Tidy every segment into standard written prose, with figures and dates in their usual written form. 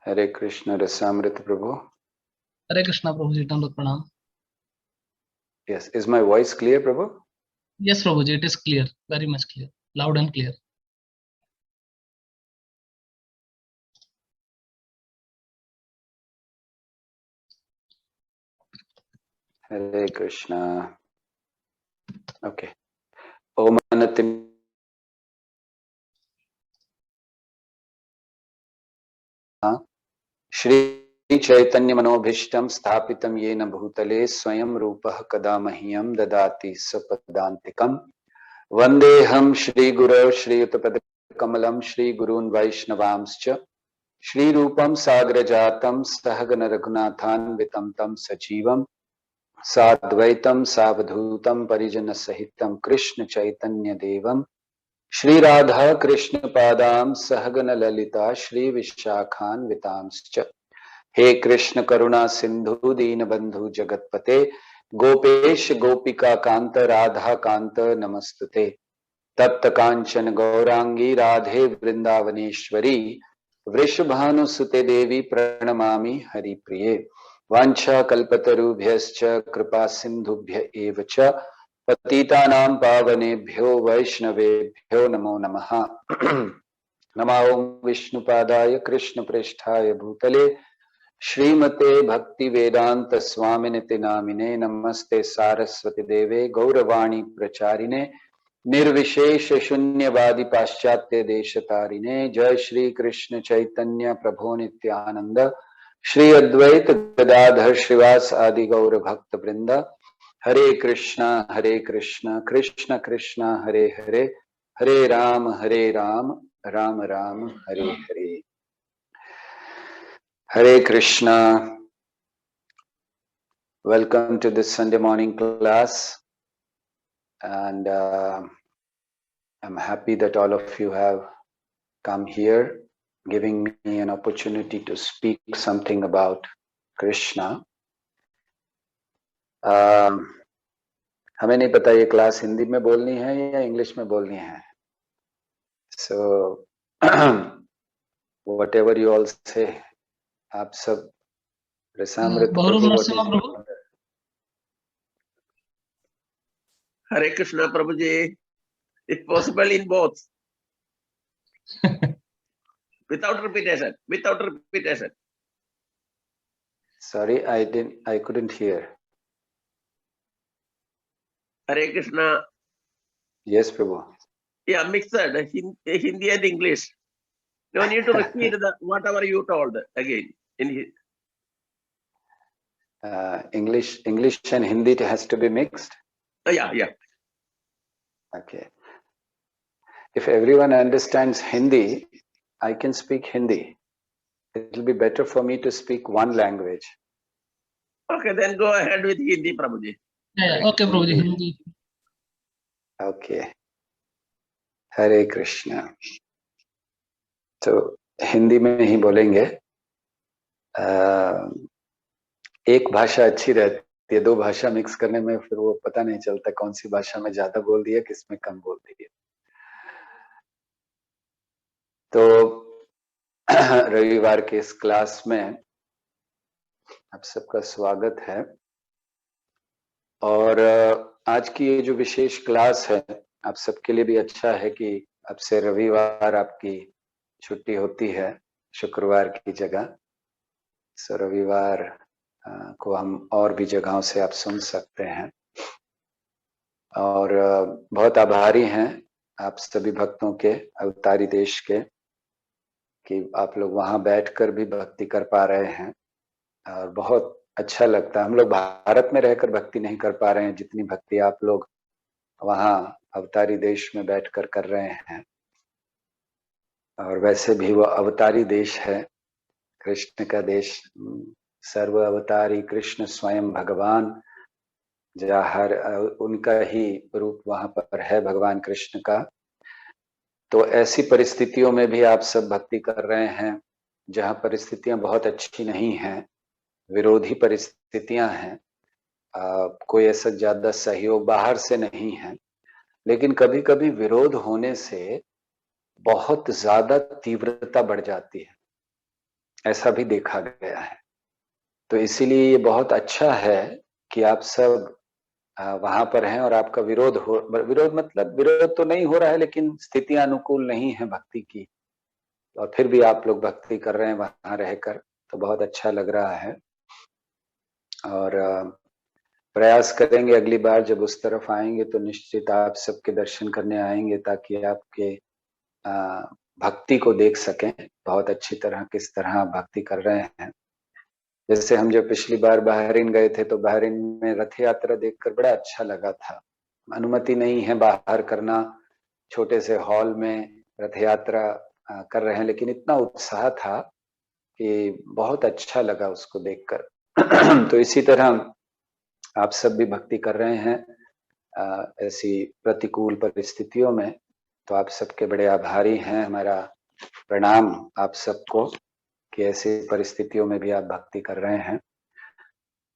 हरे कृष्ण रसामृत प्रभु। हरे कृष्णा प्रभु जी, दंडवत प्रणाम। Yes, is my voice clear, Prabhu? Yes Prabhu ji, it is clear, very much clear, loud and clear. Hare Krishna. Okay. Om Anatim Shri Chaitanya मनोभीष्टं स्थापितं येन भूतले स्वयं रूपः कदा मह्यं ददाति स्वपदान्तिकम्। वन्देऽहं श्रीगुरौ श्रीयुतपदकमलं श्रीगुरून् वैष्णवांश्च श्रीरूपं साग्रजातं सहगण रघुनाथान्वितं तं सजीवं साद्वैतं सावधूतं परिजनसहितं कृष्ण चैतन्य देवं श्री राधा कृष्ण पादां सहगण ललिता श्री विशाखान्वितांश्च। हे कृष्ण करुणा सिंधु दीनबंधु जगतपते गोपेश गोपिका कांत राधा कांत नमस्तुते। तप्त कांचन गौरांगी राधे वृंदावनेश्वरी वृषभानुसुते देवी प्रणमामि हरिप्रिये। वाञ्छा कल्पतरुभ्यश्च कृपा सिन्धुभ्य एव च पतितानां पावनेभ्यो वैष्णवेभ्यो नमो नमः। नमो विष्णुपादाय कृष्णप्रेष्ठाय भूतले श्रीमते भक्ति वेदांत स्वामिनिति नामिने। नमस्ते सारस्वती देवे गौरवाणी प्रचारिणे निर्विशेष शून्यवादी पाश्चात्य देशतारिणे। जय श्री कृष्ण चैतन्य प्रभो नित्यानंद श्री अद्वैत गदाधर श्रीवास आदि गौर भक्त वृंद। हरे कृष्ण कृष्ण कृष्ण हरे हरे, हरे राम राम राम हरे हरे। हरे Krishna. Welcome to this Sunday morning class, and I'm happy that all of you have come here, giving me an opportunity to speak something about Krishna. हमें नहीं पता ये क्लास हिंदी में बोलनी है या इंग्लिश में बोलनी है, so whatever you all say, आप सब रसामृत बहुरूप प्रभु, what Narasimha is Prabhu. Hare Krishna Prabhuji, if possible in both. Without repetition, without repetition. Sorry, I couldn't hear. Hare Krishna. Yes, Prabhu. Yeah, mixed, Hindi and English. No need to repeat whatever you told again. English and Hindi has to be mixed? Yeah. Okay. If everyone understands Hindi, I can speak Hindi. It will be better for me to speak one language. Okay, then go ahead with Hindi, Prabhuji. Okay, Prabhuji, Hindi. Okay. हरे कृष्णा। तो हिंदी में ही बोलेंगे। एक भाषा अच्छी रहती है, दो भाषा मिक्स करने में फिर वो पता नहीं चलता कौन सी भाषा में ज्यादा बोल दिया किसमें कम बोल दिया। तो रविवार के इस क्लास में आप सबका स्वागत है। और आज की ये जो विशेष क्लास है, आप सबके लिए भी अच्छा है कि अब से रविवार आपकी छुट्टी होती है शुक्रवार की जगह। सो रविवार को हम और भी जगहों से आप सुन सकते हैं। और बहुत आभारी हैं आप सभी भक्तों के, अवतारी देश के, कि आप लोग वहां बैठकर भी भक्ति कर पा रहे हैं। और बहुत अच्छा लगता है। हम लोग भारत में रहकर भक्ति नहीं कर पा रहे हैं जितनी भक्ति आप लोग वहां अवतारी देश में बैठकर कर रहे हैं। और वैसे भी वो अवतारी देश है, कृष्ण का देश। सर्व अवतारी कृष्ण स्वयं भगवान, जहाँ हर उनका ही रूप वहां पर है, भगवान कृष्ण का। तो ऐसी परिस्थितियों में भी आप सब भक्ति कर रहे हैं जहाँ परिस्थितियां बहुत अच्छी नहीं हैं, विरोधी परिस्थितियां हैं। कोई ऐसा ज्यादा सहयोग बाहर से नहीं है, लेकिन कभी कभी विरोध होने से बहुत ज्यादा तीव्रता बढ़ जाती है। ऐसा भी देखा गया है। तो इसीलिए ये बहुत अच्छा है कि आप सब वहां पर हैं और आपका विरोध मतलब विरोध तो नहीं हो रहा है, लेकिन स्थितियां अनुकूल नहीं है भक्ति की, और फिर भी आप लोग भक्ति कर रहे हैं वहां रहकर, तो बहुत अच्छा लग रहा है। और प्रयास करेंगे अगली बार जब उस तरफ आएंगे तो निश्चित आप सबके दर्शन करने आएंगे, ताकि आपके भक्ति को देख सकें बहुत अच्छी तरह, किस तरह आप भक्ति कर रहे हैं। जैसे हम जब पिछली बार बहरीन गए थे तो बहरीन में रथ यात्रा देखकर बड़ा अच्छा लगा था। अनुमति नहीं है बाहर करना, छोटे से हॉल में रथ यात्रा कर रहे हैं, लेकिन इतना उत्साह था कि बहुत अच्छा लगा उसको देखकर। तो इसी तरह आप सब भी भक्ति कर रहे हैं ऐसी प्रतिकूल परिस्थितियों में, तो आप सबके बड़े आभारी हैं। हमारा प्रणाम आप सबको कि ऐसी परिस्थितियों में भी आप भक्ति कर रहे हैं।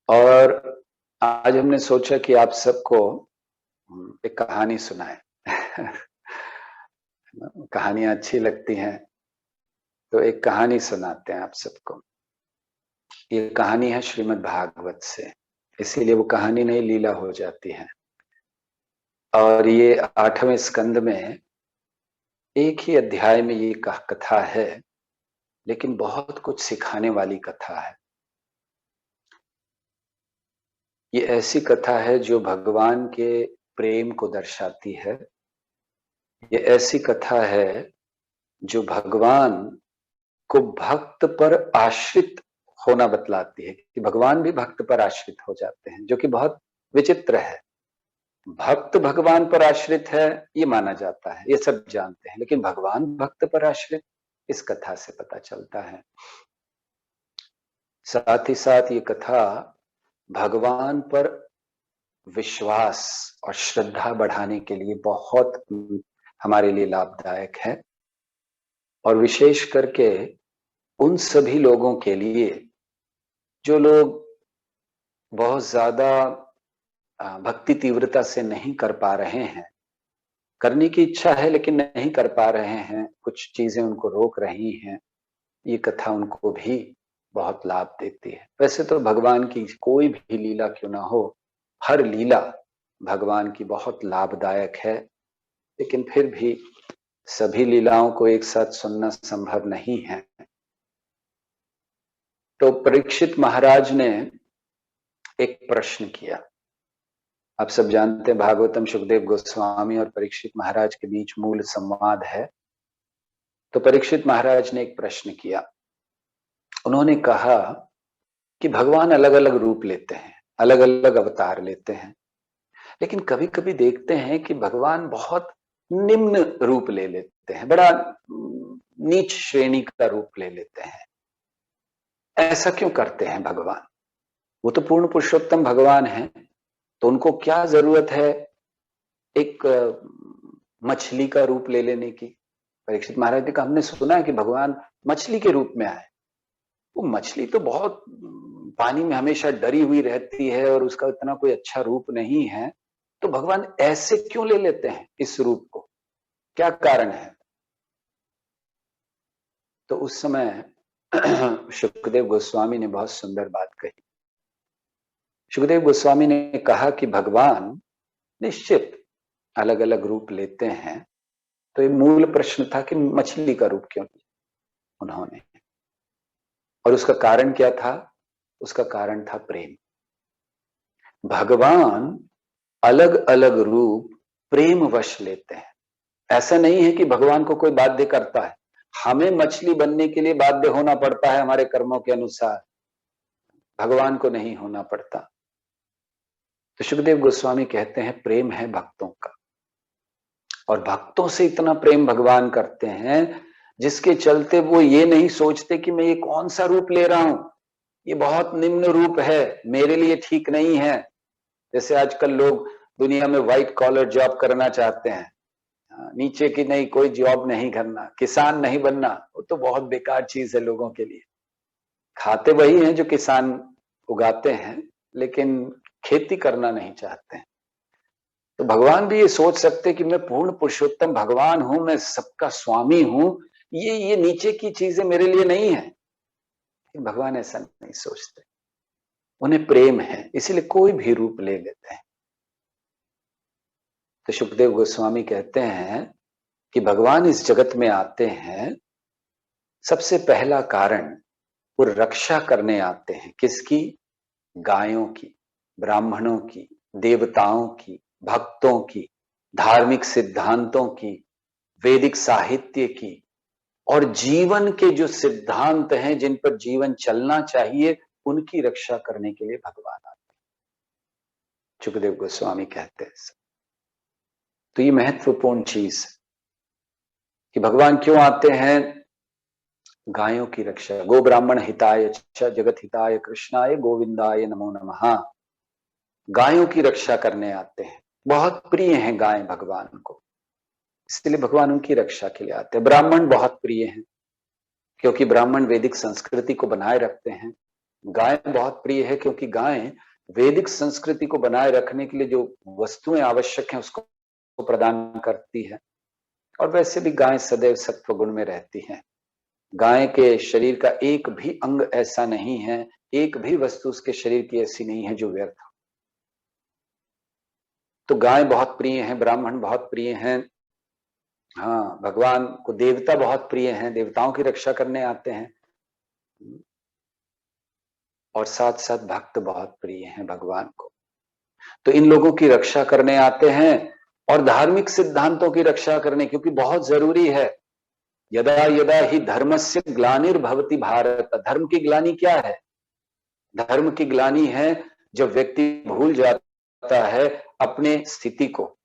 और आज हमने सोचा कि आप सबको एक कहानी सुनाए। कहानियां अच्छी लगती हैं, तो एक कहानी सुनाते हैं आप सबको। ये कहानी है श्रीमद् भागवत से, इसीलिए वो कहानी नहीं लीला हो जाती है। और ये 8वें स्कंद में एक ही अध्याय में ये कथा है, लेकिन बहुत कुछ सिखाने वाली कथा है। ये ऐसी कथा है जो भगवान के प्रेम को दर्शाती है। ये ऐसी कथा है जो भगवान को भक्त पर आश्रित होना बतलाती है, कि भगवान भी भक्त पर आश्रित हो जाते हैं, जो कि बहुत विचित्र है। भक्त भगवान पर आश्रित है ये माना जाता है, ये सब जानते हैं, लेकिन भगवान भक्त पर आश्रित, इस कथा से पता चलता है। साथ ही साथ ये कथा भगवान पर विश्वास और श्रद्धा बढ़ाने के लिए बहुत हमारे लिए लाभदायक है, और विशेष करके उन सभी लोगों के लिए जो लोग बहुत ज्यादा भक्ति तीव्रता से नहीं कर पा रहे हैं, करने की इच्छा है लेकिन नहीं कर पा रहे हैं, कुछ चीजें उनको रोक रही हैं। ये कथा उनको भी बहुत लाभ देती है। वैसे तो भगवान की कोई भी लीला क्यों ना हो, हर लीला भगवान की बहुत लाभदायक है, लेकिन फिर भी सभी लीलाओं को एक साथ सुनना संभव नहीं है। तो परीक्षित महाराज ने एक प्रश्न किया। आप सब जानते हैं भागवतम सुखदेव गोस्वामी और परीक्षित महाराज के बीच मूल संवाद है। तो परीक्षित महाराज ने एक प्रश्न किया। उन्होंने कहा कि भगवान अलग अलग रूप लेते हैं, अलग अलग अवतार लेते हैं, लेकिन कभी कभी देखते हैं कि भगवान बहुत निम्न रूप ले लेते हैं, बड़ा नीच श्रेणी का रूप ले लेते हैं। ऐसा क्यों करते हैं भगवान? वो तो पूर्ण पुरुषोत्तम भगवान हैं, तो उनको क्या जरूरत है एक मछली का रूप ले लेने की? परीक्षित महाराज ने कहा, हमने सुना है कि भगवान मछली के रूप में आए। वो मछली तो बहुत पानी में हमेशा डरी हुई रहती है और उसका इतना कोई अच्छा रूप नहीं है, तो भगवान ऐसे क्यों ले लेते हैं इस रूप को? क्या कारण है? तो उस समय सुखदेव गोस्वामी ने बहुत सुंदर बात कही। सुखदेव गोस्वामी ने कहा कि भगवान निश्चित अलग अलग रूप लेते हैं, तो ये मूल प्रश्न था कि मछली का रूप क्यों लिया उन्होंने, और उसका कारण क्या था? उसका कारण था प्रेम। भगवान अलग अलग रूप प्रेम वश लेते हैं। ऐसा नहीं है कि भगवान को कोई बाध्य करता है। हमें मछली बनने के लिए बाध्य होना पड़ता है हमारे कर्मों के अनुसार, भगवान को नहीं होना पड़ता। तो सुखदेव गोस्वामी कहते हैं प्रेम है भक्तों का, और भक्तों से इतना प्रेम भगवान करते हैं जिसके चलते वो ये नहीं सोचते कि मैं ये कौन सा रूप ले रहा हूं, ये बहुत निम्न रूप है, मेरे लिए ठीक नहीं है। जैसे आजकल लोग दुनिया में व्हाइट कॉलर जॉब करना चाहते हैं, नीचे की नहीं कोई जॉब नहीं करना, किसान नहीं बनना, वो तो बहुत बेकार चीज है लोगों के लिए। खाते वही हैं जो किसान उगाते हैं, लेकिन खेती करना नहीं चाहते हैं। तो भगवान भी ये सोच सकते कि मैं पूर्ण पुरुषोत्तम भगवान हूं, मैं सबका स्वामी हूं, ये नीचे की चीजें मेरे लिए नहीं है। भगवान ऐसा नहीं सोचते, उन्हें प्रेम है, इसीलिए कोई भी रूप ले लेते हैं। तो सुखदेव गोस्वामी कहते हैं कि भगवान इस जगत में आते हैं, सबसे पहला कारण वो रक्षा करने आते हैं। किसकी? गायों की, ब्राह्मणों की, देवताओं की, भक्तों की, धार्मिक सिद्धांतों की, वैदिक साहित्य की, और जीवन के जो सिद्धांत हैं जिन पर जीवन चलना चाहिए, उनकी रक्षा करने के लिए भगवान आते हैं। सुखदेव गोस्वामी कहते हैं। तो ये महत्वपूर्ण चीज है कि भगवान क्यों आते हैं। गायों की रक्षा, गो ब्राह्मण हिताय च जगत हिताय कृष्णाय गोविंदाय नमो नमः। गायों की रक्षा करने आते हैं, बहुत प्रिय हैं गाय भगवान को, इसलिए भगवान उनकी रक्षा के लिए आते हैं। ब्राह्मण बहुत प्रिय हैं, क्योंकि ब्राह्मण वैदिक संस्कृति को बनाए रखते हैं। गाय बहुत प्रिय है, क्योंकि गाय वैदिक संस्कृति को बनाए रखने के लिए जो वस्तुएं आवश्यक हैं उसको प्रदान करती है। और वैसे भी गाय सदैव सत्व गुण में रहती है। गाय के शरीर का एक भी अंग ऐसा नहीं है, एक भी वस्तु उसके शरीर की ऐसी नहीं है जो व्यर्थ हो। तो गाय बहुत प्रिय है, ब्राह्मण बहुत प्रिय हैं। हाँ, भगवान को देवता बहुत प्रिय हैं, देवताओं की रक्षा करने आते हैं। और साथ साथ भक्त बहुत प्रिय हैं भगवान को, तो इन लोगों की रक्षा करने आते हैं और धार्मिक सिद्धांतों की रक्षा करने, क्योंकि बहुत जरूरी है। यदा यदा ही धर्मस्य ग्लानिर्भवति भारत। धर्म की ग्लानि क्या है? धर्म की ग्लानि है जब व्यक्ति भूल जाता है अपने स्थिति को,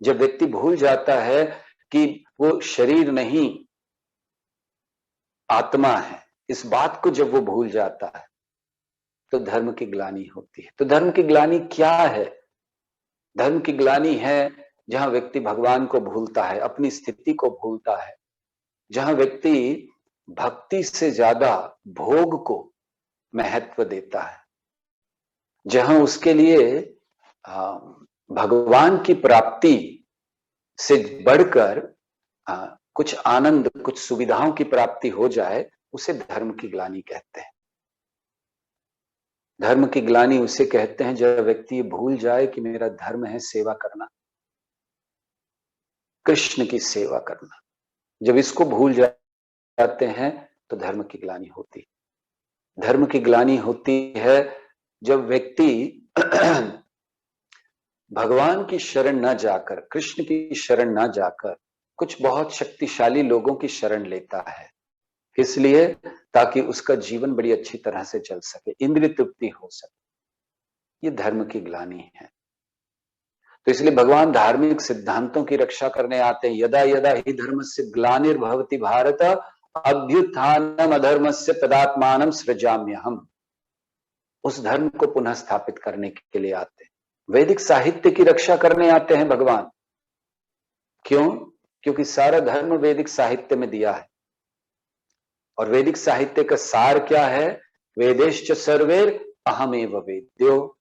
जब व्यक्ति भूल जाता है कि वो शरीर नहीं आत्मा है, इस बात को जब वो भूल जाता है तो धर्म की ग्लानि होती है। तो धर्म की ग्लानि क्या है? धर्म की ग्लानि है जहां व्यक्ति भगवान को भूलता है, अपनी स्थिति को भूलता है, जहां व्यक्ति भक्ति से ज्यादा भोग को महत्व देता है, जहां उसके लिए भगवान की प्राप्ति से बढ़कर कुछ आनंद, कुछ सुविधाओं की प्राप्ति हो जाए, उसे धर्म की ग्लानि कहते हैं। धर्म की ग्लानि उसे कहते हैं जब व्यक्ति भूल जाए कि मेरा धर्म है सेवा करना, कृष्ण की सेवा करना। जब इसको भूल जाते हैं तो धर्म की ग्लानि होती है। धर्म की ग्लानि होती है जब व्यक्ति भगवान की शरण न जाकर, कृष्ण की शरण न जाकर कुछ बहुत शक्तिशाली लोगों की शरण लेता है। इसलिए ताकि उसका जीवन बड़ी अच्छी तरह से चल सके, इंद्रिय तृप्ति हो सके। ये धर्म की ग्लानि है। तो इसलिए भगवान धार्मिक सिद्धांतों की रक्षा करने आते हैं। यदा यदा ही धर्मस्य ग्लानिर्भवति भारत अभ्युत्थानम अधर्मस्य तदात्मानं सृजाम्यहम्। उस धर्म को पुनः स्थापित करने के लिए आते हैं। वैदिक साहित्य की रक्षा करने आते हैं भगवान। क्यों? क्योंकि सारा धर्म वैदिक साहित्य में दिया है। और वैदिक साहित्य का सार क्या है? वेदेश्च सर्वैर अहमेव वेद्यो।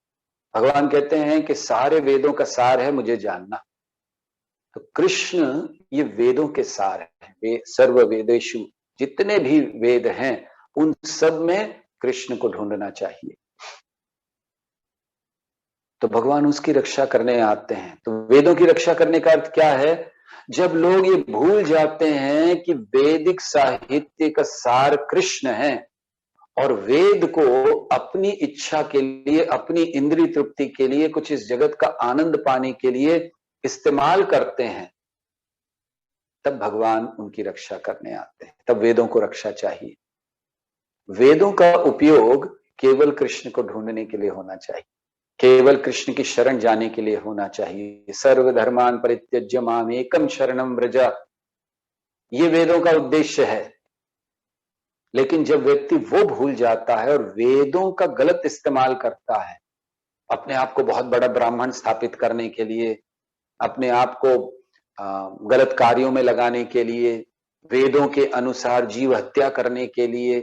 भगवान कहते हैं कि सारे वेदों का सार है मुझे जानना। तो कृष्ण ये वेदों के सार है। सर्व वेदेषु, जितने भी वेद हैं उन सब में कृष्ण को ढूंढना चाहिए। तो भगवान उसकी रक्षा करने आते हैं। तो वेदों की रक्षा करने का अर्थ क्या है? जब लोग ये भूल जाते हैं कि वैदिक साहित्य का सार कृष्ण है और वेद को अपनी इच्छा के लिए, अपनी इंद्रिय तृप्ति के लिए, कुछ इस जगत का आनंद पाने के लिए इस्तेमाल करते हैं, तब भगवान उनकी रक्षा करने आते हैं। तब वेदों को रक्षा चाहिए। वेदों का उपयोग केवल कृष्ण को ढूंढने के लिए होना चाहिए, केवल कृष्ण की शरण जाने के लिए होना चाहिए। सर्वधर्मान परित्यज्य माम एकम शरणम व्रज, ये वेदों का उद्देश्य है। लेकिन जब व्यक्ति वो भूल जाता है और वेदों का गलत इस्तेमाल करता है, अपने आप को बहुत बड़ा ब्राह्मण स्थापित करने के लिए, अपने आप को गलत कार्यों में लगाने के लिए, वेदों के अनुसार जीव हत्या करने के लिए,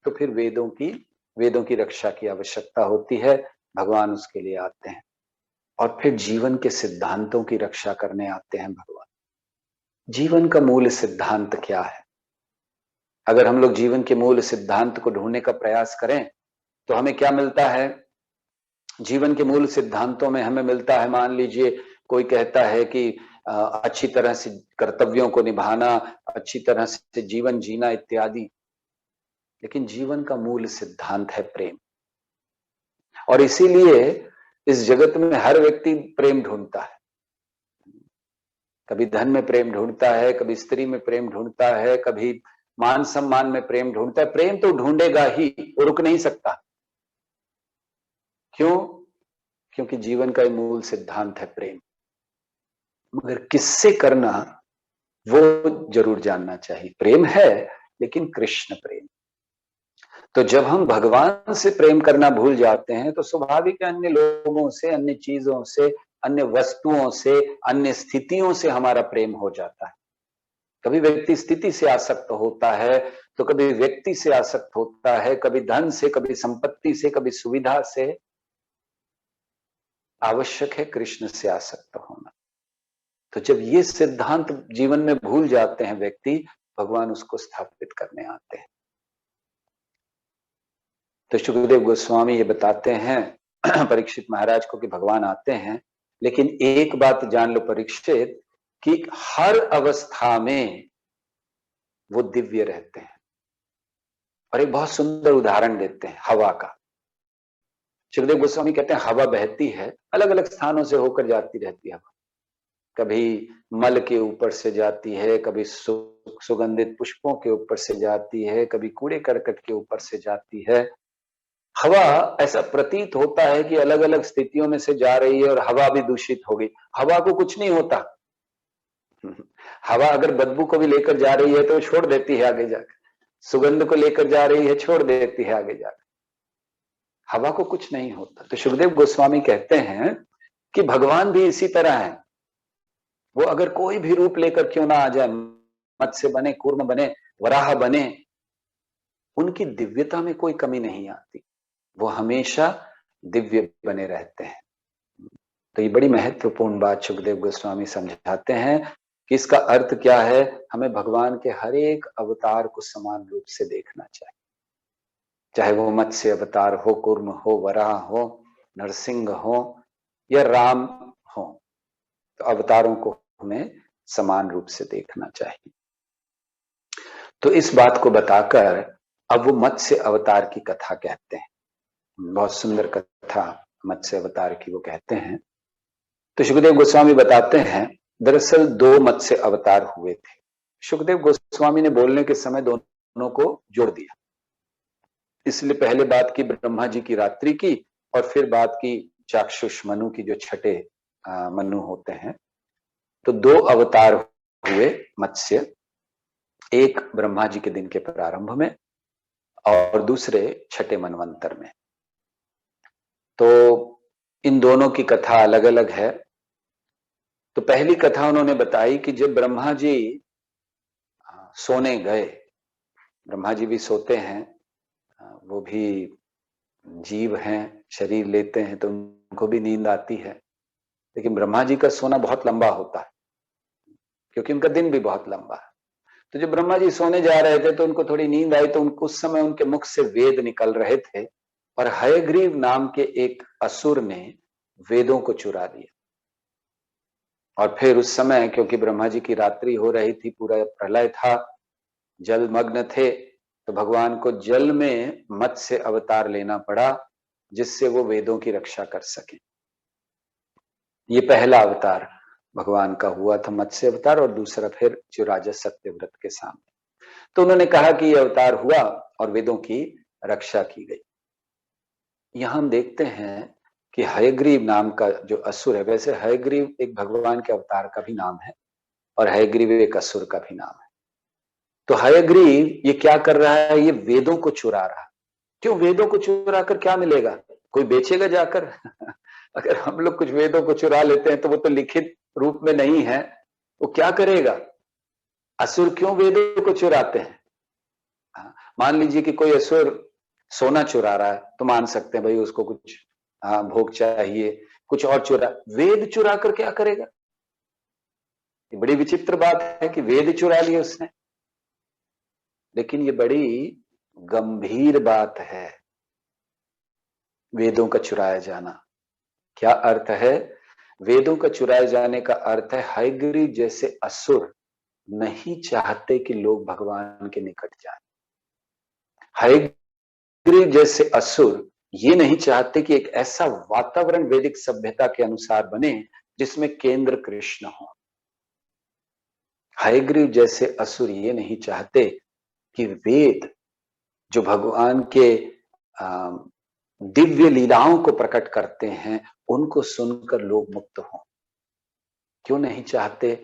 तो फिर वेदों की रक्षा की आवश्यकता होती है। भगवान उसके लिए आते हैं। और फिर जीवन के सिद्धांतों की रक्षा करने आते हैं भगवान। जीवन का मूल सिद्धांत क्या है? अगर हम लोग जीवन के मूल सिद्धांत को ढूंढने का प्रयास करें तो हमें क्या मिलता है? जीवन के मूल सिद्धांतों में हमें मिलता है, मान लीजिए कोई कहता है कि अच्छी तरह से कर्तव्यों को निभाना, अच्छी तरह से जीवन जीना इत्यादि। लेकिन जीवन का मूल सिद्धांत है प्रेम, और इसीलिए इस जगत में हर व्यक्ति प्रेम ढूंढता है। कभी धन में प्रेम ढूंढता है, कभी स्त्री में प्रेम ढूंढता है, कभी मान सम्मान में प्रेम ढूंढता है। प्रेम तो ढूंढेगा ही, वो रुक नहीं सकता। क्यों? क्योंकि जीवन का मूल सिद्धांत है प्रेम। मगर किससे करना वो जरूर जानना चाहिए। प्रेम है, लेकिन कृष्ण प्रेम। तो जब हम भगवान से प्रेम करना भूल जाते हैं तो स्वाभाविक अन्य लोगों से, अन्य चीजों से, अन्य वस्तुओं से, अन्य स्थितियों से हमारा प्रेम हो जाता है। कभी व्यक्ति स्थिति से आसक्त होता है, तो कभी व्यक्ति से आसक्त होता है, कभी धन से, कभी संपत्ति से, कभी सुविधा से। आवश्यक है कृष्ण से आसक्त होना। तो जब ये सिद्धांत जीवन में भूल जाते हैं व्यक्ति, भगवान उसको स्थापित करने आते हैं। तो सुखदेव गोस्वामी ये बताते हैं परीक्षित महाराज को कि भगवान आते हैं, लेकिन एक बात जान लो परीक्षित, कि हर अवस्था में वो दिव्य रहते हैं। और एक बहुत सुंदर उदाहरण देते हैं हवा का। सुखदेव गोस्वामी कहते हैं हवा बहती है, अलग अलग स्थानों से होकर जाती रहती है हवा। कभी मल के ऊपर से जाती है, कभी सुगंधित पुष्पों के ऊपर से जाती है, कभी कूड़े करकट के ऊपर से जाती है। हवा ऐसा प्रतीत होता है कि अलग अलग स्थितियों में से जा रही है और हवा भी दूषित हो गई। हवा को कुछ नहीं होता। हवा अगर बदबू को भी लेकर जा रही है तो छोड़ देती है आगे जाकर, सुगंध को लेकर जा रही है, छोड़ देती है आगे जाकर। हवा को कुछ नहीं होता। तो सुखदेव गोस्वामी कहते हैं कि भगवान भी इसी तरह है। वो अगर कोई भी रूप लेकर क्यों ना आ जाए, मत्स्य बने, कूर्म बने, वराह बने, उनकी दिव्यता में कोई कमी नहीं आती। वो हमेशा दिव्य बने रहते हैं। तो ये बड़ी महत्वपूर्ण बात सुखदेव गोस्वामी समझाते हैं कि इसका अर्थ क्या है। हमें भगवान के हर एक अवतार को समान रूप से देखना चाहिए, चाहे वो मत्स्य अवतार हो, कूर्म हो, वराह हो, नरसिंह हो या राम हो। तो अवतारों को हमें समान रूप से देखना चाहिए। तो इस बात को बताकर अब वो मत्स्य अवतार की कथा कहते हैं। बहुत सुंदर कथा मत्स्य अवतार की वो कहते हैं। तो सुखदेव गोस्वामी बताते हैं, दरअसल 2 मत्स्य अवतार हुए थे। सुखदेव गोस्वामी ने बोलने के समय दोनों को जोड़ दिया, इसलिए पहले बात की ब्रह्मा जी की रात्रि की, और फिर बात की चाक्षुष मनु की, जो छठे मनु होते हैं। तो 2 अवतार हुए मत्स्य, एक ब्रह्मा जी के दिन के प्रारंभ में और दूसरे छठे मनवंतर में। तो इन दोनों की कथा अलग अलग है। तो पहली कथा उन्होंने बताई कि जब ब्रह्मा जी सोने गए, ब्रह्मा जी भी सोते हैं, वो भी जीव हैं, शरीर लेते हैं तो उनको भी नींद आती है। लेकिन ब्रह्मा जी का सोना बहुत लंबा होता है, क्योंकि उनका दिन भी बहुत लंबा है। तो जब ब्रह्मा जी सोने जा रहे थे तो उनको थोड़ी नींद आई, तो उनको उस समय उनके मुख से वेद निकल रहे थे, और हयग्रीव नाम के एक असुर ने वेदों को चुरा लिया। और फिर उस समय, क्योंकि ब्रह्मा जी की रात्रि हो रही थी, पूरा प्रलय था, जलमग्न थे, तो भगवान को जल में मत्स्य अवतार लेना पड़ा, जिससे वो वेदों की रक्षा कर सके। ये पहला अवतार भगवान का हुआ था, मत्स्य अवतार, और दूसरा फिर जो राजा सत्यव्रत के सामने। तो उन्होंने कहा कि यह अवतार हुआ और वेदों की रक्षा की गई। यहां हम देखते हैं कि हयग्रीव नाम का जो असुर है, वैसे हयग्रीव एक भगवान के अवतार का भी नाम है और हयग्रीव एक असुर का भी नाम है। तो हयग्रीव ये क्या कर रहा है, ये वेदों को चुरा रहा है। क्यों? वेदों को चुरा कर क्या मिलेगा? कोई बेचेगा जाकर? अगर हम लोग कुछ वेदों को चुरा लेते हैं तो वो तो लिखित रूप में नहीं है, वो क्या करेगा? असुर क्यों वेदों को चुराते हैं? मान लीजिए कि कोई असुर सोना चुरा रहा है तो मान सकते हैं भाई उसको कुछ भोग चाहिए, कुछ और चुरा। वेद चुरा कर क्या करेगा? ये बड़ी विचित्र बात है कि वेद चुरा लिए उसने। लेकिन ये बड़ी गंभीर बात है, वेदों का चुराया जाना। क्या अर्थ है? वेदों का चुराए जाने का अर्थ है हयग्रीव जैसे असुर नहीं चाहते कि लोग भगवान के निकट जाएं। हयग्रीव जैसे असुर ये नहीं चाहते कि एक ऐसा वातावरण वैदिक सभ्यता के अनुसार बने जिसमें केंद्र कृष्ण हो। हयग्रीव जैसे असुर ये नहीं चाहते कि वेद जो भगवान के दिव्य लीलाओं को प्रकट करते हैं उनको सुनकर लोग मुक्त हों। क्यों नहीं चाहते?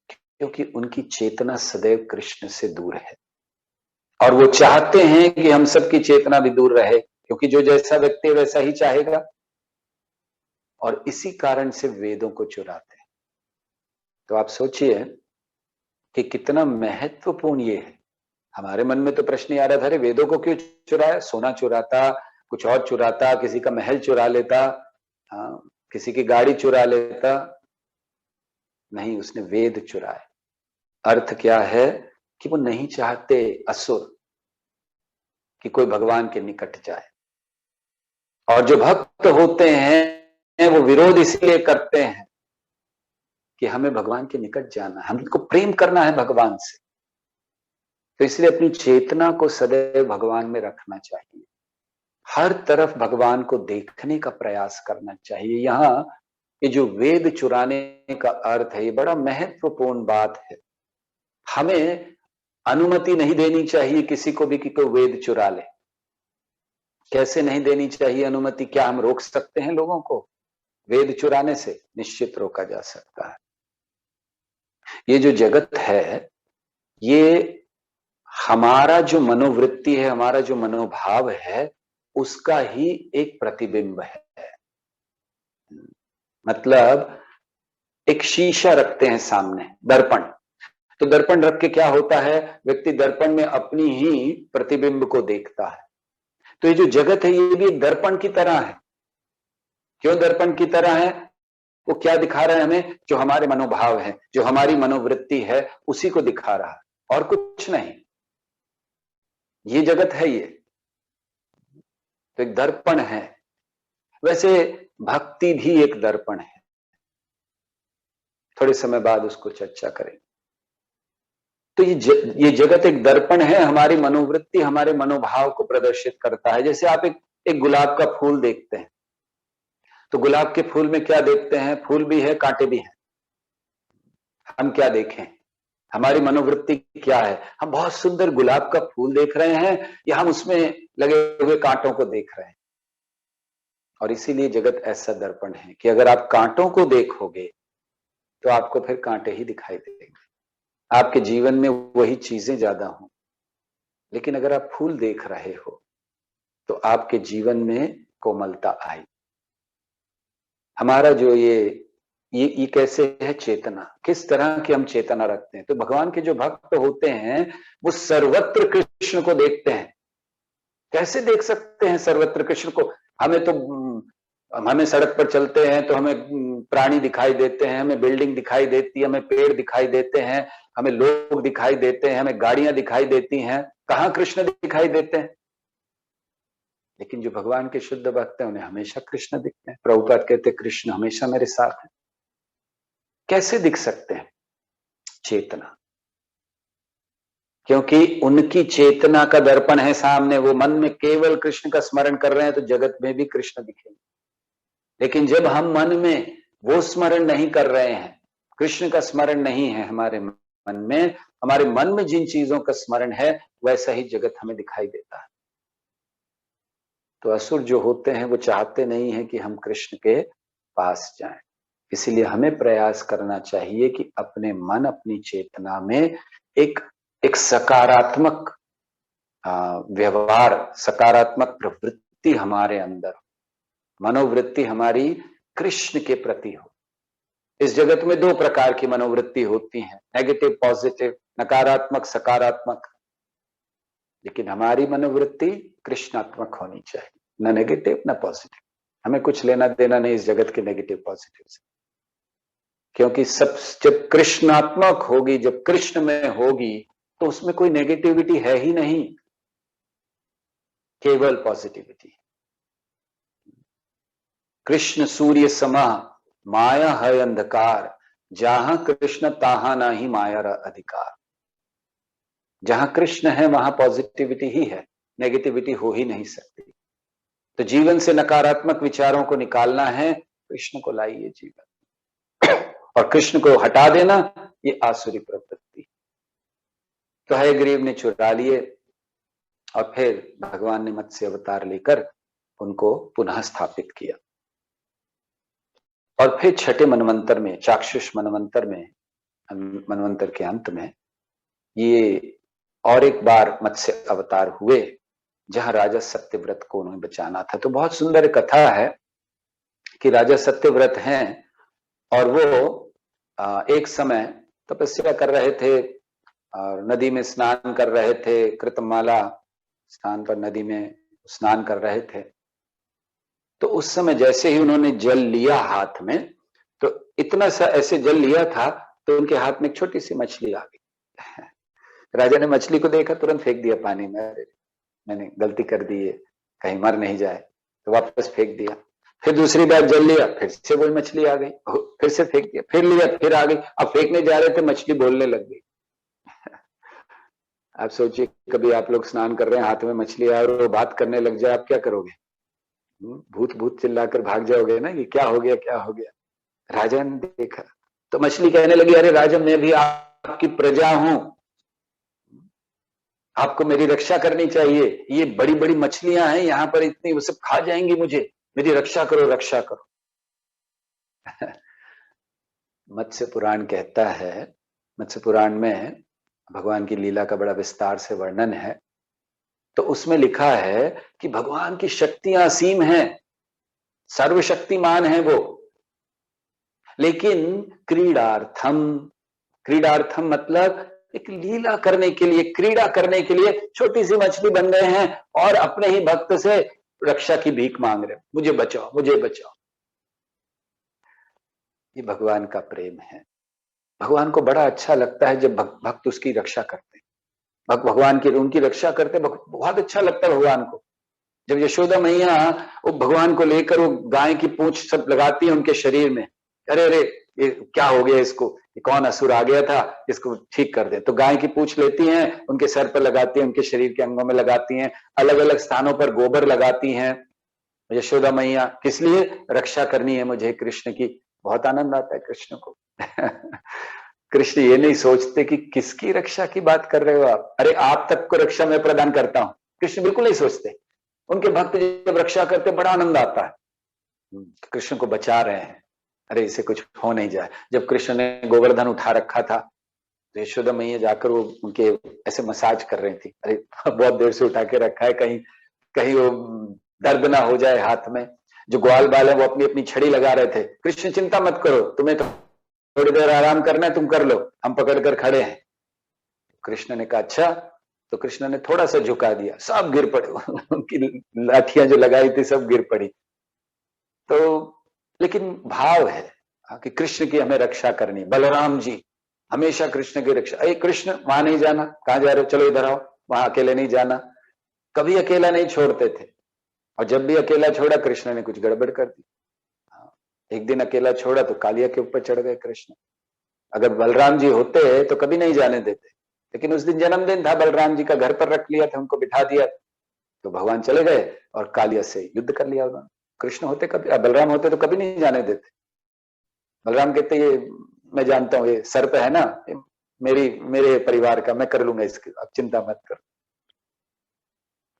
क्योंकि उनकी चेतना सदैव कृष्ण से दूर है और वो चाहते हैं कि हम सबकी चेतना भी दूर रहे, क्योंकि जो जैसा व्यक्ति वैसा ही चाहेगा, और इसी कारण से वेदों को चुराते हैं। तो आप सोचिए कि कितना महत्वपूर्ण ये है। हमारे मन में तो प्रश्न ये आ रहा था, अरे वेदों को क्यों चुराया? सोना चुराता, कुछ और चुराता, किसी का महल चुरा लेता, किसी की गाड़ी चुरा लेता। नहीं, उसने वेद चुराए। अर्थ क्या है कि वो नहीं चाहते असुर कि कोई भगवान के निकट जाए, और जो भक्त होते हैं वो विरोध इसलिए करते हैं कि हमें भगवान के निकट जाना है, हमको प्रेम करना है भगवान से। तो इसलिए अपनी चेतना को सदैव भगवान में रखना चाहिए, हर तरफ भगवान को देखने का प्रयास करना चाहिए। यहाँ ये जो वेद चुराने का अर्थ है, ये बड़ा महत्वपूर्ण बात है। हमें अनुमति नहीं देनी चाहिए किसी को भी कि कोई वेद चुरा ले। कैसे नहीं देनी चाहिए अनुमति? क्या हम रोक सकते हैं लोगों को वेद चुराने से? निश्चित रोका जा सकता है। ये जो जगत है, ये हमारा जो मनोवृत्ति है, हमारा जो मनोभाव है, उसका ही एक प्रतिबिंब है। मतलब एक शीशा रखते हैं सामने, दर्पण। तो दर्पण रख के क्या होता है? व्यक्ति दर्पण में अपनी ही प्रतिबिंब को देखता है। तो ये जो जगत है ये भी एक दर्पण की तरह है। क्यों दर्पण की तरह है? वो क्या दिखा रहा है हमें? जो हमारे मनोभाव है, जो हमारी मनोवृत्ति है, उसी को दिखा रहा है, और कुछ नहीं। ये जगत है ये तो एक दर्पण है। वैसे भक्ति भी एक दर्पण है, थोड़े समय बाद उसको चर्चा करेंगे। तो ये जगत एक दर्पण है, हमारी मनोवृत्ति, हमारे मनोभाव को प्रदर्शित करता है। जैसे आप एक गुलाब का फूल देखते हैं, तो गुलाब के फूल में क्या देखते हैं? फूल भी है, कांटे भी हैं। हम क्या देखें? हमारी मनोवृत्ति क्या है? हम बहुत सुंदर गुलाब का फूल देख रहे हैं या हम उसमें लगे हुए कांटों को देख रहे हैं? और इसीलिए जगत ऐसा दर्पण है कि अगर आप कांटों को देखोगे तो आपको फिर कांटे ही दिखाई देंगे, आपके जीवन में वही चीजें ज्यादा हों। लेकिन अगर आप फूल देख रहे हो तो आपके जीवन में कोमलता आई। हमारा जो ये कैसे है चेतना, किस तरह की हम चेतना रखते हैं? तो भगवान के जो भक्त होते हैं वो सर्वत्र कृष्ण को देखते हैं। कैसे देख सकते हैं सर्वत्र कृष्ण को? हमें सड़क पर चलते हैं तो हमें प्राणी दिखाई देते हैं, हमें बिल्डिंग दिखाई देती है, हमें पेड़ दिखाई देते हैं, हमें लोग दिखाई देते हैं, हमें गाड़ियां दिखाई देती हैं। कहां कृष्ण दिखाई देते हैं? लेकिन जो भगवान के शुद्ध भक्त हैं उन्हें हमेशा कृष्ण दिखते हैं। प्रभुपाद कहते हैं कृष्ण हमेशा मेरे साथ है। कैसे दिख सकते हैं? चेतना, क्योंकि उनकी चेतना का दर्पण है सामने। वो मन में केवल कृष्ण का स्मरण कर रहे हैं तो जगत में भी कृष्ण दिखेंगे। लेकिन जब हम मन में वो स्मरण नहीं कर रहे हैं, कृष्ण का स्मरण नहीं है हमारे मन में, हमारे मन में जिन चीजों का स्मरण है वैसा ही जगत हमें दिखाई देता है। तो असुर जो होते हैं वो चाहते नहीं है कि हम कृष्ण के पास जाएं। इसीलिए हमें प्रयास करना चाहिए कि अपने मन, अपनी चेतना में एक सकारात्मक व्यवहार, सकारात्मक प्रवृत्ति हमारे अंदर, मनोवृत्ति हमारी कृष्ण के प्रति हो। इस जगत में दो प्रकार की मनोवृत्ति होती है, नेगेटिव, पॉजिटिव, नकारात्मक, सकारात्मक। लेकिन हमारी मनोवृत्ति कृष्णात्मक होनी चाहिए, न नेगेटिव न पॉजिटिव। हमें कुछ लेना देना नहीं इस जगत के नेगेटिव पॉजिटिव से, क्योंकि सब जब कृष्णात्मक होगी, जब कृष्ण में होगी, तो तो उसमें कोई नेगेटिविटी है ही नहीं, केवल पॉजिटिविटी। कृष्ण सूर्य समा माया है अंधकार, जहां कृष्ण ताहा नाही माया रा अधिकार। जहां कृष्ण है वहां पॉजिटिविटी ही है, नेगेटिविटी हो ही नहीं सकती। तो जीवन से नकारात्मक विचारों को निकालना है, कृष्ण को लाइए जीवन, और कृष्ण को हटा देना ये आसुरी प्रवृत्ति। तो हयग्रीव ने चुरा लिए और फिर भगवान ने मत्स्य अवतार लेकर उनको पुनः स्थापित किया। और फिर छठे मनवंतर में, चाक्षुष मनवंतर में, मनवंतर के अंत में ये और एक बार मत्स्य अवतार हुए, जहां राजा सत्यव्रत को उन्हें बचाना था। तो बहुत सुंदर कथा है कि राजा सत्यव्रत हैं और वो एक समय तपस्या कर रहे थे और नदी में स्नान कर रहे थे, कृतमाला स्थान पर नदी में स्नान कर रहे थे। तो उस समय जैसे ही उन्होंने जल लिया हाथ में, तो इतना सा ऐसे जल लिया था तो उनके हाथ में एक छोटी सी मछली आ गई। राजा ने मछली को देखा, तुरंत फेंक दिया पानी में, अरे मैंने गलती कर दी है, कहीं मर नहीं जाए, तो वापस फेंक दिया। फिर दूसरी बार जल लिया, फिर से वही मछली आ गई, फिर से फेंक दिया, फिर लिया, फिर आ गई। अब फेंकने जा रहे थे, मछली बोलने लग गई। आप सोचिए, कभी आप लोग स्नान कर रहे हैं, हाथ में मछली आए और वो बात करने लग जाए, आप क्या करोगे? भूत भूत चिल्लाकर भाग जाओगे ना, ये क्या हो गया, क्या हो गया। राजा ने देखा तो मछली कहने लगी, अरे राजा, मैं भी आपकी प्रजा हूं, आपको मेरी रक्षा करनी चाहिए। ये बड़ी बड़ी मछलियां हैं यहाँ पर इतनी, वो सब खा जाएंगी मुझे, मेरी रक्षा करो, रक्षा करो। मत्स्य पुराण कहता है, मत्स्य पुराण में भगवान की लीला का बड़ा विस्तार से वर्णन है। तो उसमें लिखा है कि भगवान की शक्तियां असीम हैं, सर्वशक्तिमान है वो, लेकिन क्रीडार्थम, क्रीडार्थम मतलब एक लीला करने के लिए, क्रीड़ा करने के लिए छोटी सी मछली बन गए हैं और अपने ही भक्त से रक्षा की भीख मांग रहे, मुझे बचाओ, मुझे बचाओ। ये भगवान का प्रेम है। भगवान को बड़ा अच्छा लगता है जब भक्त उसकी रक्षा करते, भगवान की उनकी रक्षा करते, बहुत अच्छा लगता है भगवान को। जब यशोदा मैया वो भगवान को लेकर वो गाय की पूंछ सब लगाती है उनके शरीर में, अरे अरे ये क्या हो गया इसको, ये कौन असुर आ गया था, इसको ठीक कर दे। तो गाय की पूंछ लेती हैं, उनके सर पर लगाती हैं, उनके शरीर के अंगों में लगाती हैं, अलग अलग स्थानों पर गोबर लगाती हैं यशोदा मैया। किस लिए? रक्षा करनी है मुझे कृष्ण की। बहुत आनंद आता है कृष्ण को। कृष्ण ये नहीं सोचते कि किसकी रक्षा की बात कर रहे हो आप, अरे आप तक को रक्षा मैं प्रदान करता हूं। कृष्ण बिल्कुल नहीं सोचते। उनके भक्त जब रक्षा करते बड़ा आनंद आता है, कृष्ण को बचा रहे हैं, अरे इसे कुछ हो नहीं जाए। जब कृष्ण ने गोवर्धन उठा रखा था तो यशोदा मैया जाकर वो उनके ऐसे मसाज कर रही थी, अरे बहुत देर से उठा के रखा है, कहीं कहीं वो दर्द ना हो जाए हाथ में। जो ग्वाल बाल है वो अपनी अपनी छड़ी लगा रहे थे, कृष्ण चिंता मत करो, तुम्हें तो थोड़ी देर आराम करना है, तुम कर लो, हम पकड़ कर खड़े हैं। कृष्ण ने कहा अच्छा। तो कृष्ण ने थोड़ा सा झुका दिया, सब गिर पड़े। उनकी लाठियां जो लगाई थी सब गिर पड़ी। तो लेकिन भाव है कि कृष्ण की हमें रक्षा करनी। बलराम जी हमेशा कृष्ण की रक्षा, अरे कृष्ण वहां नहीं जाना, कहां जा रहे हो, चलो इधर आओ, वहां अकेले नहीं जाना। कभी अकेला नहीं छोड़ते थे, और जब भी अकेला छोड़ा कृष्ण ने कुछ गड़बड़ कर दी। एक दिन अकेला छोड़ा तो कालिया के ऊपर चढ़ गए कृष्ण। अगर बलराम जी होते तो कभी नहीं जाने देते, लेकिन उस दिन जन्मदिन था बलराम जी का, घर पर रख लिया था, उनको बिठा दिया, तो भगवान चले गए और कालिया से युद्ध कर लिया उन्होंने। कृष्ण होते कभी, बलराम होते तो कभी नहीं जाने देते। बलराम कहते ये मैं जानता हूं, ये सर्प है ना, मेरे परिवार का, मैं कर लूंगा इसकी, आप चिंता मत करो।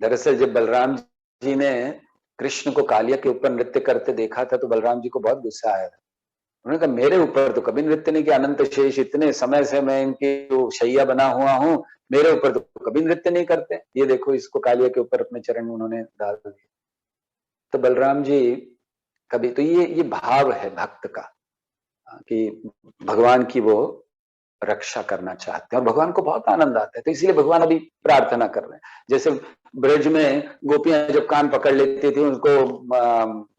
दरअसल जब बलराम जी ने कृष्ण को कालिया के ऊपर नृत्य करते देखा था तो बलराम जी को बहुत गुस्सा आया था। उन्होंने कहा मेरे ऊपर तो कभी नृत्य नहीं किया, अनंत शेष इतने समय से मैं इनकी शैया बना हुआ हूं, मेरे ऊपर तो कभी नृत्य नहीं करते। ये देखो इसको कालिया के ऊपर अपने चरण उन्होंने डाल दिए। तो बलराम जी कभी तो ये भाव है भक्त का कि भगवान की वो रक्षा करना चाहते हैं और भगवान को बहुत आनंद आता है। तो इसलिए भगवान अभी प्रार्थना कर रहे हैं। जैसे ब्रज में गोपियां जब कान पकड़ लेती थी उनको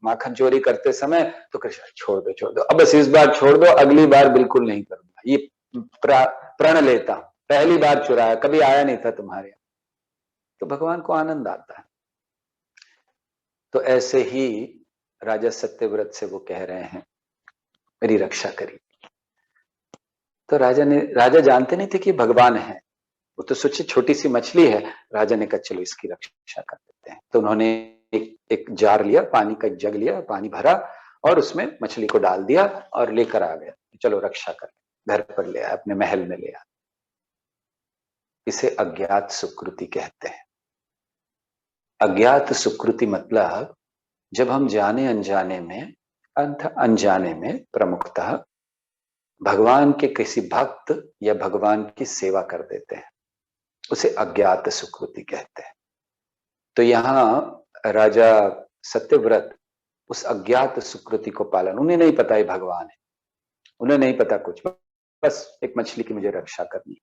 माखन चोरी करते समय, तो कृष्ण छोड़ दो, अब बस इस बार छोड़ दो, अगली बार बिल्कुल नहीं करूंगा, ये प्रण लेता हूं। पहली बार चुराया, कभी आया नहीं था तुम्हारे यहाँ, तो भगवान को आनंद आता है। तो ऐसे ही राजा सत्यव्रत से वो कह रहे हैं मेरी रक्षा करिए। तो राजा जानते नहीं थे कि भगवान है, वो तो सोचे छोटी सी मछली है। राजा ने कहा चलो इसकी रक्षा कर देते हैं। तो उन्होंने एक जार लिया, पानी का एक जग लिया, पानी भरा और उसमें मछली को डाल दिया और लेकर आ गया, चलो रक्षा कर, घर पर ले आया, अपने महल में ले आया। इसे अज्ञात सुकृति कहते हैं। अज्ञात सुकृति मतलब जब हम जाने अनजाने में, अनजाने में प्रमुखतः भगवान के किसी भक्त या भगवान की सेवा कर देते हैं, उसे अज्ञात सुकृति कहते हैं। तो यहाँ राजा सत्यव्रत उस अज्ञात सुकृति को पालन, उन्हें नहीं पता है भगवान है, उन्हें नहीं पता कुछ, बस एक मछली की मुझे रक्षा करनी।